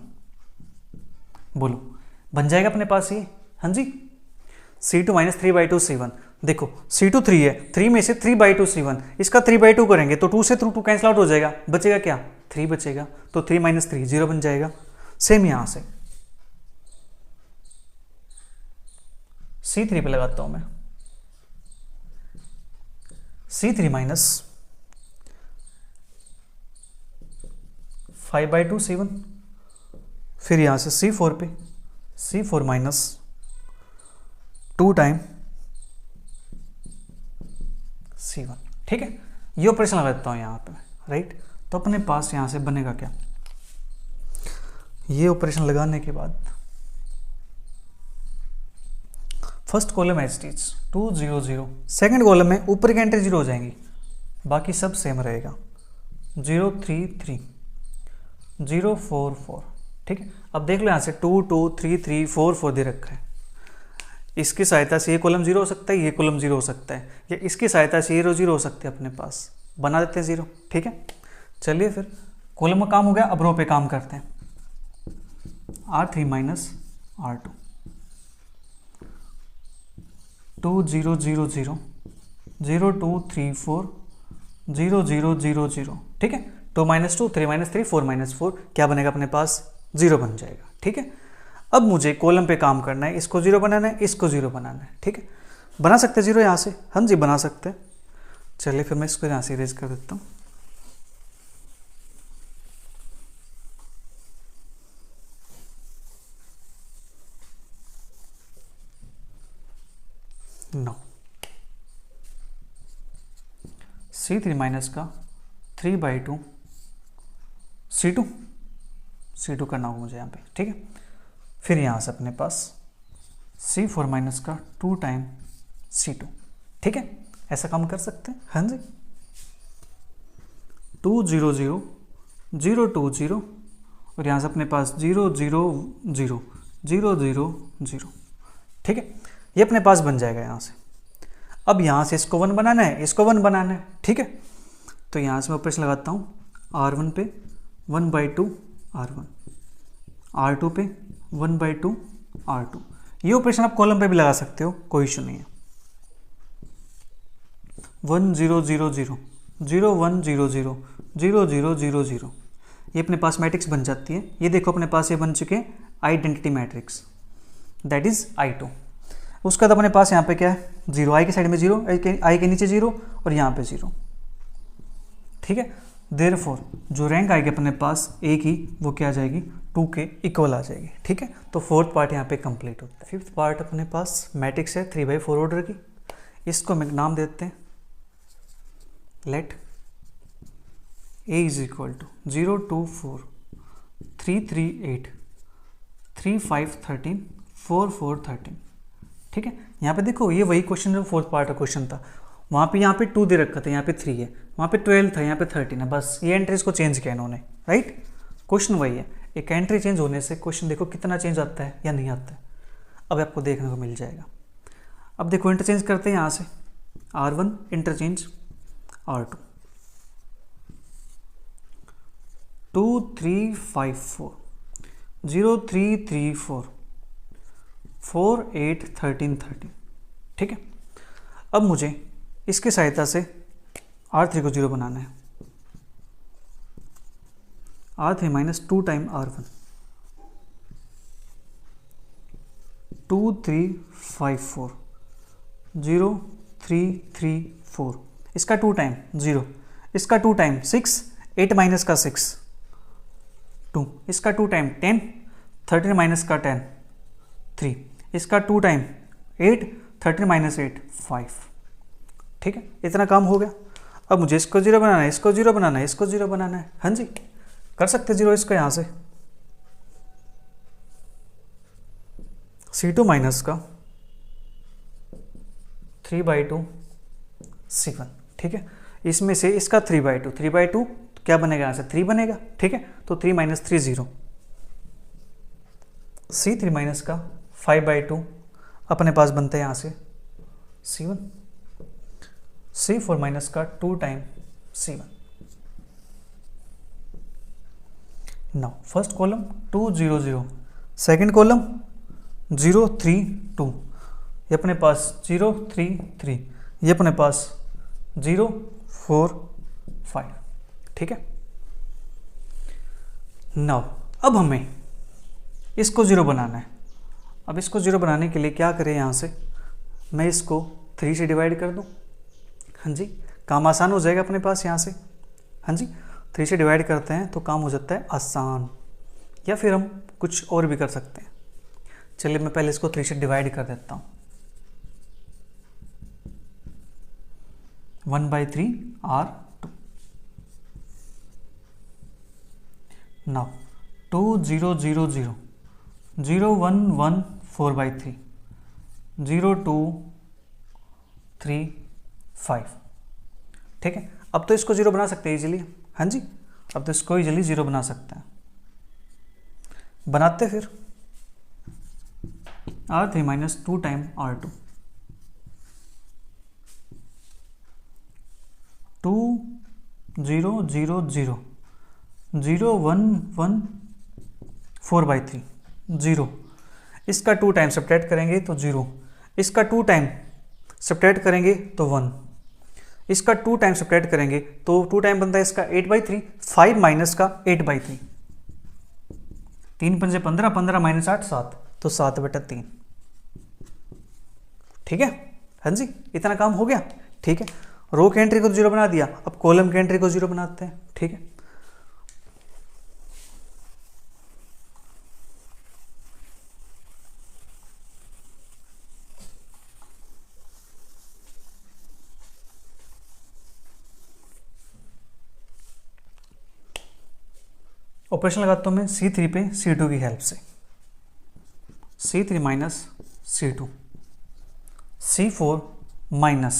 बोलो बन जाएगा अपने पास ये, हाँ जी। C2 माइनस 3/2 C1, देखो C2 3 है, 3 में से 3/2 C1, इसका 3/2 करेंगे तो 2 से 2 कैंसिल आउट हो जाएगा, बचेगा क्या 3 बचेगा, तो 3 माइनस 3 0 बन जाएगा। सेम यहां से C3 पे लगाता हूं मैं, C3 माइनस 5/2 C1, फिर यहां से C4 पे, C4 माइनस 2 टाइम C1, ठीक है। ये ऑपरेशन लगा देता हूं यहां पे, राइट। तो अपने पास यहां से बनेगा क्या, ये ऑपरेशन लगाने के बाद first column as it is 2 0 0, second column में ऊपर की एंट्री 0 हो जाएंगी, बाकी सब सेम रहेगा, 0 3 3 0 4 4, ठीक है। अब देख लो यहाँ से 2 2 3 3 4 4 दे रखा है, इसकी सहायता से ये कॉलम 0 हो सकता है, ये कॉलम 0 हो सकता है, या इसकी सहायता से ये रो 0 हो सकते हैं, अपने पास बना देते हैं 0, ठीक है। चलिए फिर कॉलम का काम हो गया, अब रो पे काम करते हैं। R3 माइनस R2, 2 0 0 0 0 2 3 4 0 0 0 0, ठीक है। 2 - 2 3 - 3 4 - 4 क्या बनेगा अपने पास, 0 बन जाएगा, ठीक है। अब मुझे कॉलम पे काम करना है, इसको 0 बनाना है, इसको 0 बनाना है, ठीक है। बना सकते हैं 0 यहाँ से, हाँ जी बना सकते हैं। चलिए फिर मैं इसको यहाँ से इरेज कर देता हूँ। नो C3 माइनस का 3/2 C2 करना होगा मुझे यहाँ पे, ठीक है। फिर यहाँ से अपने पास C4 माइनस का 2 टाइम C2, ठीक है। ऐसा काम कर सकते हैं, हाँ जी। 2 0 0 0 2 0 और यहाँ से अपने पास 0 0 0 0 0 0, ठीक है। ये अपने पास बन जाएगा यहाँ से। अब यहाँ से इसको 1 बनाना है, इसको 1 बनाना है, ठीक है। तो यहाँ से मैं ऑपरेशन लगाता हूँ, R1 पे 1/2 R1, R2 पे 1/2 R2। ये ऑपरेशन आप कॉलम पे भी लगा सकते हो, कोई इशू नहीं है। 1 0 0 0 0 1 0 0 0 0 0 0, ये अपने पास मैट्रिक्स बन जाती है। ये देखो अपने पास ये बन चुके हैं identity matrix, that is I2। उसके बाद अपने पास यहाँ पे क्या है, 0, आई के साइड में 0, आई के नीचे 0 और यहाँ पे 0, ठीक है। देयरफॉर जो रैंक आएगी अपने पास A की, वो क्या आ जाएगी, 2 के इक्वल आ जाएगी, ठीक है। तो फोर्थ पार्ट यहाँ पे कंप्लीट होता है। फिफ्थ पार्ट अपने पास मैट्रिक्स है 3/4 ऑर्डर की। इसको हम नाम देते हैं let A is equal to 0 2 4 3 3 8 3 5 13 4 4 13, ठीक है। यहाँ पे देखो ये वही क्वेश्चन जो फोर्थ पार्ट का क्वेश्चन था, वहाँ पे यहाँ पे 2 दे रखा था, यहाँ पे 3 है, वहाँ पे 12 था, यहाँ पे 13 है, बस ये एंट्रीज को चेंज किया इन्होंने, राइट। क्वेश्चन वही है, एक एंट्री चेंज होने से क्वेश्चन देखो कितना चेंज आता है या नहीं आता है, अब आपको देखने को मिल जाएगा। अब देखो इंटरचेंज करते हैं यहाँ से, R1 इंटरचेंज R2 2 3 5 4 0 3 3 4 4 8 13 13, ठीक है। अब मुझे इसकी सहायता से R3 को 0 बनाना है, R3 माइनस 2 टाइम R1 2 3 5 4 0 3 3 4, इसका 2 टाइम 0, इसका 2 टाइम 6 8 माइनस का 6 2, इसका 2 टाइम 10 13 माइनस का 10 3, इसका 2 टाइम 8 13 माइनस 8 5, ठीक है। इतना काम हो गया। अब मुझे इसको 0 बनाना है, इसको 0 बनाना है, इसको 0 बनाना है, हाँ जी कर सकते 0 इसको यहाँ से। C2 माइनस का 3/2 C1, ठीक है। इसमें से इसका 3/2 क्या बनेगा यहाँ से 3 बनेगा, ठीक है। तो 3 - 3 0, C3 माइनस का 5/2 अपने पास बनता है यहाँ से C1, C4 माइनस का 2 time C1। Now first column 2 0 0, second column 0 3 2, ये अपने पास 0 3 3, ये अपने पास 0 4 5, ठीक है। नाउ अब हमें इसको 0 बनाना है। अब इसको 0 बनाने के लिए क्या करें, यहाँ से मैं इसको 3 से डिवाइड कर दूं, हाँ जी काम आसान हो जाएगा अपने पास यहाँ से, हाँ जी 3 से डिवाइड करते हैं तो काम हो जाता है आसान, या फिर हम कुछ और भी कर सकते हैं। चलिए मैं पहले इसको 3 से डिवाइड कर देता हूँ, 1/3 R2। नाउ 2 0 0 0 0 1 1 4/3 0 2 3 5, ठीक है। अब तो इसको 0 बना सकते हैं इजीली, हाँ जी अब तो इसको इजीली 0 बना सकते हैं। बनाते फिर R3 माइनस 2 टाइम R2 2 0 0 0 0 1 1 4/3 0, इसका 2 टाइम सब्ट्रैक्ट करेंगे तो 0, इसका 2 टाइम सब्ट्रैक्ट करेंगे तो 1, इसका 2 टाइम सब्ट्रैक्ट करेंगे तो 2 टाइम बनता है इसका 8/3, 5 माइनस का 8/3, 3 पंजे 15, 15 माइनस 8 7, तो 7/3। ठीक है, हाँ जी, इतना काम हो गया। ठीक है, रो की एंट्री को 0 बना दिया, अब कॉलम की एंट्री को 0 बनाते हैं। ठीक है, ऑपरेशन लगाता हूं मैं C3 पे C2 की हेल्प से, C3 minus C2, C4 minus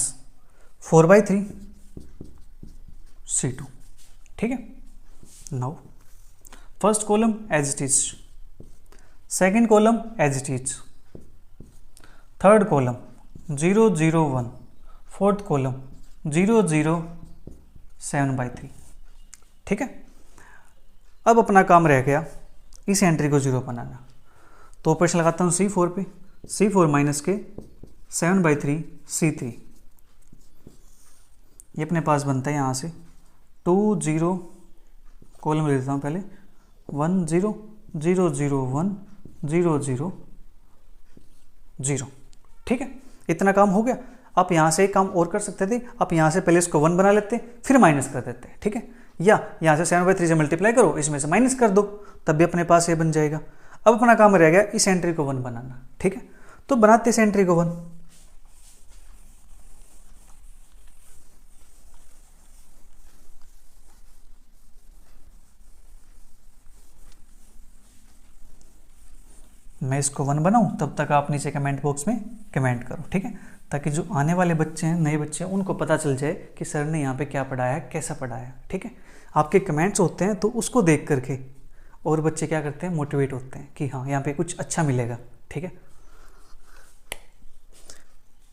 4/3 C2। ठीक है, now first column as it is, second column as it is, third column 0 0 1, fourth column 0 0 7/3। ठीक है, अब अपना काम रह गया इस एंट्री को 0 बनाना, तो ऑपरेशन लगाता हूँ C4 पे, C4 माइनस के 7/3 C3, ये अपने पास बनता है यहाँ से 2 0, कॉलम ले लेता हूँ पहले, 1 0 0 0 1 0 0 0। ठीक है, इतना काम हो गया। आप यहाँ से एक काम और कर सकते थे, आप यहाँ से पहले इसको 1 बना लेते फिर माइनस कर देते। ठीक है, या यहाँ से 7/3 से मल्टीप्लाई करो, इसमें से माइनस कर दो, तब भी अपने पास ये बन जाएगा। अब अपना काम रह गया इस एंट्री को 1 बनाना। ठीक है, तो बनाते इस एंट्री को 1, मैं इसको 1 बनाऊं तब तक आप नीचे कमेंट बॉक्स में कमेंट करो। ठीक है, ताकि जो आने वाले बच्चे हैं, नए बच्चे हैं, उनको पता चल जाए कि सर ने यहाँ पे क्या पढ़ाया है, कैसा पढ़ाया है। ठीक है, आपके कमेंट्स होते हैं तो उसको देख करके और बच्चे क्या करते हैं, मोटिवेट होते हैं कि हाँ यहाँ पे कुछ अच्छा मिलेगा। ठीक है,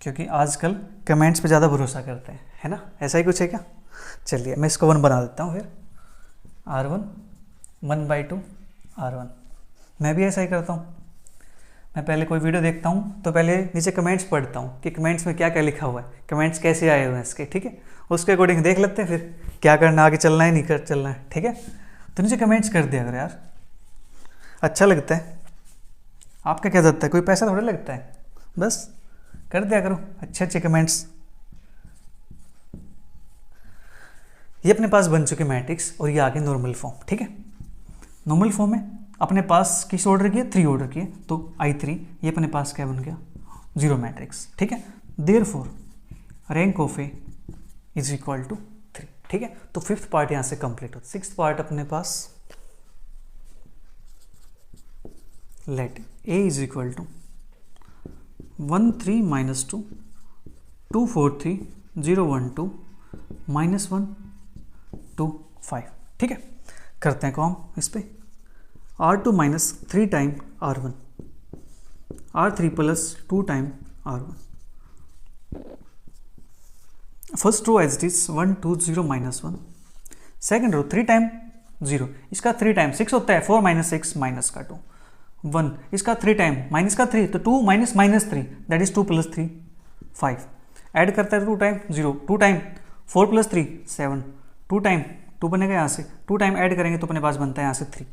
क्योंकि आजकल कमेंट्स पे ज़्यादा भरोसा करते हैं, है ना, ऐसा ही कुछ है क्या। चलिए मैं इसको 1 बना देता हूँ फिर, R1 1/2 R1। मैं भी ऐसा ही करता हूँ, मैं पहले कोई वीडियो देखता हूँ तो पहले नीचे कमेंट्स पढ़ता हूँ कि कमेंट्स में क्या क्या लिखा हुआ है, कमेंट्स कैसे आए हुए हैं इसके। ठीक है, उसके अकॉर्डिंग देख लेते हैं फिर क्या करना, आगे चलना है नहीं कर चलना है। ठीक है, तो नीचे कमेंट्स कर दिया अगर यार, अच्छा लगता है। आपका क्या जाता है, कोई पैसा थोड़ा लगता है, बस कर दिया करो अच्छे अच्छे कमेंट्स। ये अपने पास बन चुके मैट्रिक्स और ये आगे नॉर्मल फॉर्म। ठीक है, नॉर्मल फॉर्म में अपने पास किस ऑर्डर की है, 3 ऑर्डर की है, तो I3 ये अपने पास क्या बन गया, 0 मैट्रिक्स। ठीक है, therefore rank of A is equal to 3। ठीक है, तो 5th पार्ट यहाँ से कंप्लीट हो। 6th पार्ट अपने पास, let A is equal to 1 3 minus 2 2 4 3 0 1 2 -1 2 5। ठीक है, करते हैं काम इस पे, R2 minus 3 time R1, R3 plus 2 time R1। First row as it is 1 2 0 -1, second row 3 time 0, इसका 3 टाइम 6 होता है, 4 - 6 माइनस का 2 1, इसका 3 टाइम माइनस का 3, तो 2 - -3 दैट इज 2 + 3 5, ऐड करता है 2 टाइम 0, 2 टाइम 4 + 3 7, 2 टाइम 2 बनेगा यहाँ से, 2 टाइम ऐड करेंगे तो अपने पास बनता है यहाँ से 3।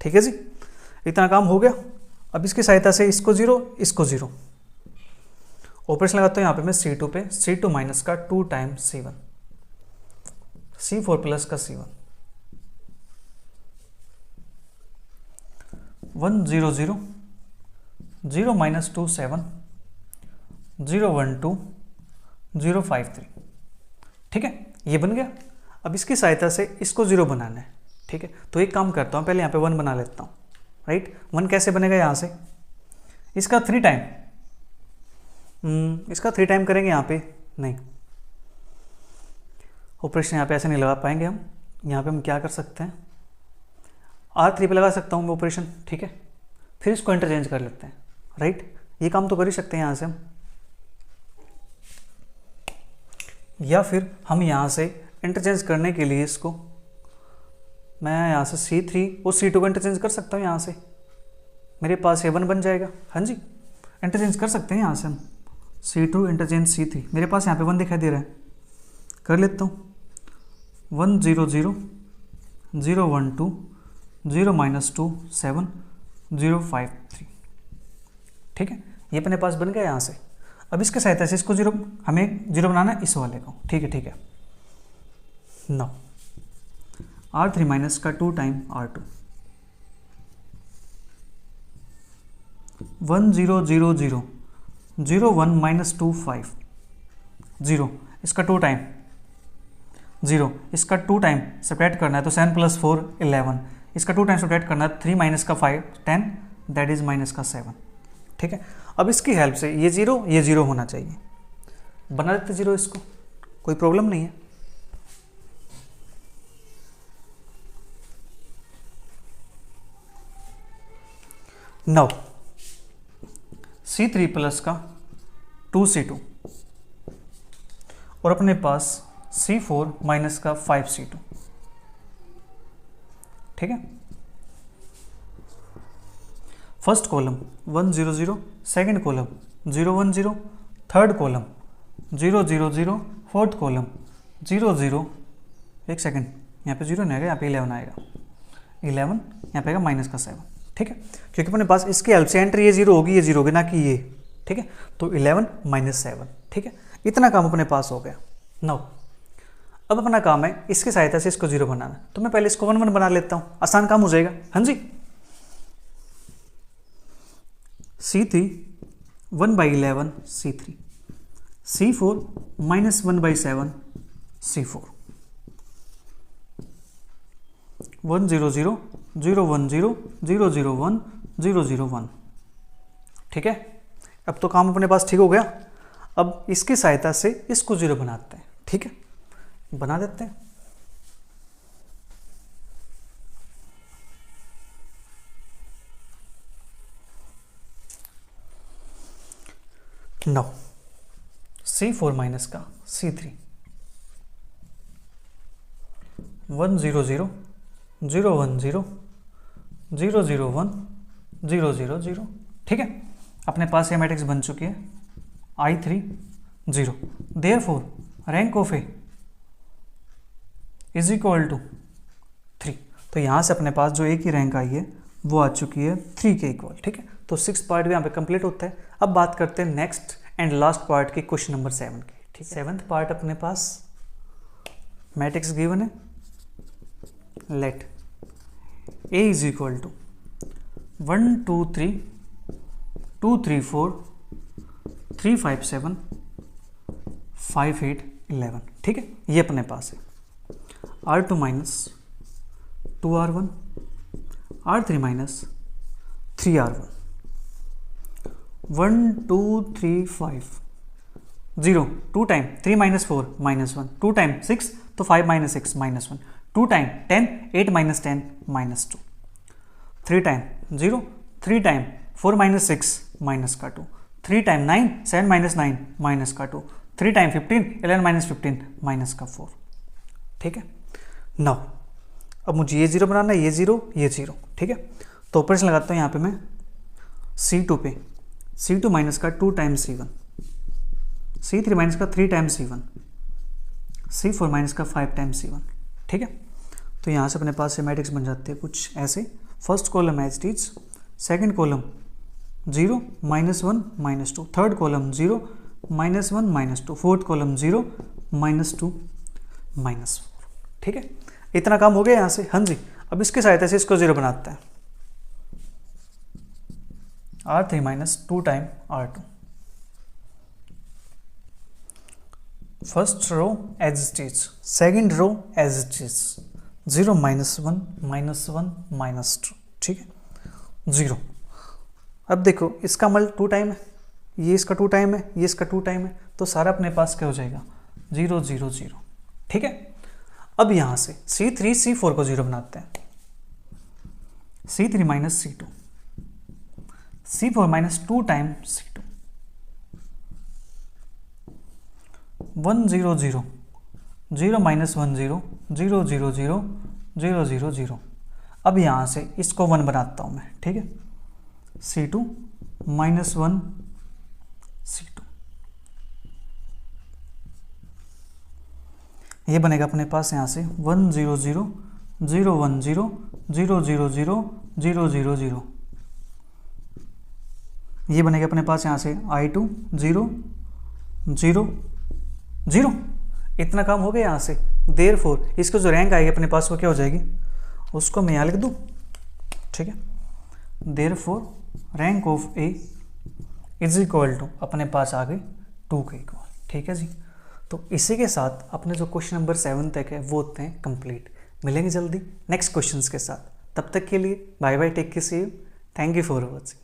ठीक है जी, इतना काम हो गया। अब इसकी सहायता से इसको 0 इसको 0, ऑपरेशन लगाता हूँ यहाँ पे मैं C2 पे, C2 माइनस का 2 टाइम C1, C4 प्लस का C1, 1 0 0 0 -2 7 0 1 2 0 5 3। ठीक है, ये बन गया। अब इसकी सहायता से इसको 0 बनाना है। ठीक है, तो एक काम करता हूँ, पहले यहाँ पे 1 बना लेता हूँ। राइट, 1 कैसे बनेगा, यहाँ से इसका 3 टाइम, इसका 3 टाइम करेंगे यहाँ पे, नहीं ऑपरेशन यहाँ पे ऐसे नहीं लगा पाएंगे हम। यहाँ पे हम क्या कर सकते हैं, R3 पे लगा सकता हूँ मैं ऑपरेशन। ठीक है, फिर इसको इंटरचेंज कर लेते हैं। राइट, ये काम तो कर ही सकते हैं यहाँ से हम, या फिर हम यहाँ से इंटरचेंज करने के लिए इसको मैं यहाँ से C3 और C2 को इंटरचेंज कर सकता हूँ। यहाँ से मेरे पास A1 बन जाएगा। हाँ जी, इंटरचेंज कर सकते हैं यहाँ से हम, C2 इंटरचेंज C3, मेरे पास यहाँ पे 1 दिखाई दे रहा है, कर लेता हूँ। 1 0 0 0 1 2 0 -2 7 0 5 3। ठीक है, ये अपने पास बन गया यहाँ से। अब इसके सहायता से इसको जीरो, हमें जीरो बनाना है इस वाले को। ठीक है, ठीक है। नाउ R3 माइनस का 2 टाइम R2, 1 0 0 0 0 1 -2 5 0, इसका 2 टाइम 0, इसका 2 टाइम सब्ट्रैक्ट करना है तो 7 + 4 11, इसका 2 टाइम सब्ट्रैक्ट करना है 3 - का 5 10, दैट इज -7। ठीक है, अब इसकी हेल्प से ये जीरो होना चाहिए, बना देते जीरो, इसको कोई प्रॉब्लम नहीं है। नाउ C3 प्लस का 2C2 और अपने पास C4 माइनस का 5C2। ठीक है, first column 1 0 0, second column 0 1 0, third column 0 0 0, fourth column 0 0, एक सेकेंड, यहाँ पे 0 नहीं आएगा, यहाँ पे 11 आएगा, 11 यहाँ पे आएगा -7। ठीक है, क्योंकि अपने पास इसकी हेल्प से एंट्री ये 0 होगी, ये 0 होगी, ना कि ये। ठीक है, तो 11 -7। ठीक है, इतना काम अपने पास हो गया। नाउ अब अपना काम है इसकी सहायता से इसको 0 बनाना, तो मैं पहले इसको 1 1 बना लेता हूँ, आसान काम हो जाएगा। हाँ जी, C3 1/11 C3, C4 -1/7 C4, 1 0 0 0 1 0 0 0 1 0 0 1। ठीक है, अब तो काम अपने पास ठीक हो गया। अब इसकी सहायता से इसको 0 बनाते हैं। ठीक है, बना देते हैं। नाउ C4 माइनस का C3, 1 0 0 0 1 0 0 0 1 0 0 0। ठीक है, अपने पास ये मैट्रिक्स बन चुकी है I3 0। Therefore rank of A is equal to 3। तो यहाँ से अपने पास जो ए की रैंक आई है वो आ चुकी है 3 के इक्वल। ठीक है, तो 6 पार्ट भी यहाँ पे कंप्लीट होता है। अब बात करते हैं नेक्स्ट एंड लास्ट पार्ट की, क्वेश्चन नंबर 7 की। ठीक है, 7th पार्ट अपने पास मैट्रिक्स गिवन है, let A is equal to 1 2 3 2 3 4 3 5 7 5 8 11। ठीक है, ये अपने पास है R2 minus 2R1 R3 minus 3R1 1 2 3 5 0 2 time 3 - 4 -1 2 time 6 तो 5 - 6 -1 2 time 10 8 - 10 -2 3 time 0 3 time 4 - 6 -2 3 time 9 7 - 9 -2 3 time 15 11 - 15 -4। ठीक है, नाउ अब मुझे ये 0 बनाना है, ये 0 ये 0। ठीक है, तो ऑपरेशन लगाता हूँ यहाँ पे मैं C2 पे, C2 माइनस का 2 टाइम C1, C3 माइनस का 3 टाइम C1, C4 माइनस का 5 टाइम C1। ठीक है, तो यहाँ से अपने पास से मैट्रिक्स बन जाते हैं कुछ ऐसे। First column as it is, second column 0 -1 -2, third column 0 -1 -2, fourth column 0 -2 -4। ठीक है, इतना काम हो गया यहाँ से। हाँ जी, अब इसके सहायता से इसको 0 बनाते हैं। R3 minus 2 time R2, first row as it is, second row as it is, 0 -1 -1 -2। ठीक है, 0। अब देखो इसका मल 2 टाइम है, ये इसका 2 टाइम है, ये इसका 2 टाइम है, तो सारा अपने पास क्या हो जाएगा 0 0 0। ठीक है, अब यहां से C3 C4 को 0 बनाते हैं। C3 minus C2, C4 minus 2 time C2, 1 0 0 0 -1 0 0 0 0 0 0 0। अब यहां से इसको 1 बनाता हूं मैं। ठीक है, C2 -1 C2, ये बनेगा अपने पास यहाँ से 1 0 0 0 1 0 0 0 0 0 0 0। ये बनेगा अपने पास यहाँ से I2 0 0 0। इतना काम हो गया यहाँ से। देयरफॉर इसको जो रैंक आएगी अपने पास वो क्या हो जाएगी, उसको मैं यहाँ लिख दूँ, ठीक है। Therefore rank of A is equal to अपने पास आ गई 2 के इक्वल, ठीक है जी। तो इसी के साथ अपने जो क्वेश्चन नंबर 7 तक है वो होते हैं कंप्लीट। मिलेंगे जल्दी नेक्स्ट क्वेश्चंस के साथ, तब तक के लिए bye bye, take care, see you, thank you for watching.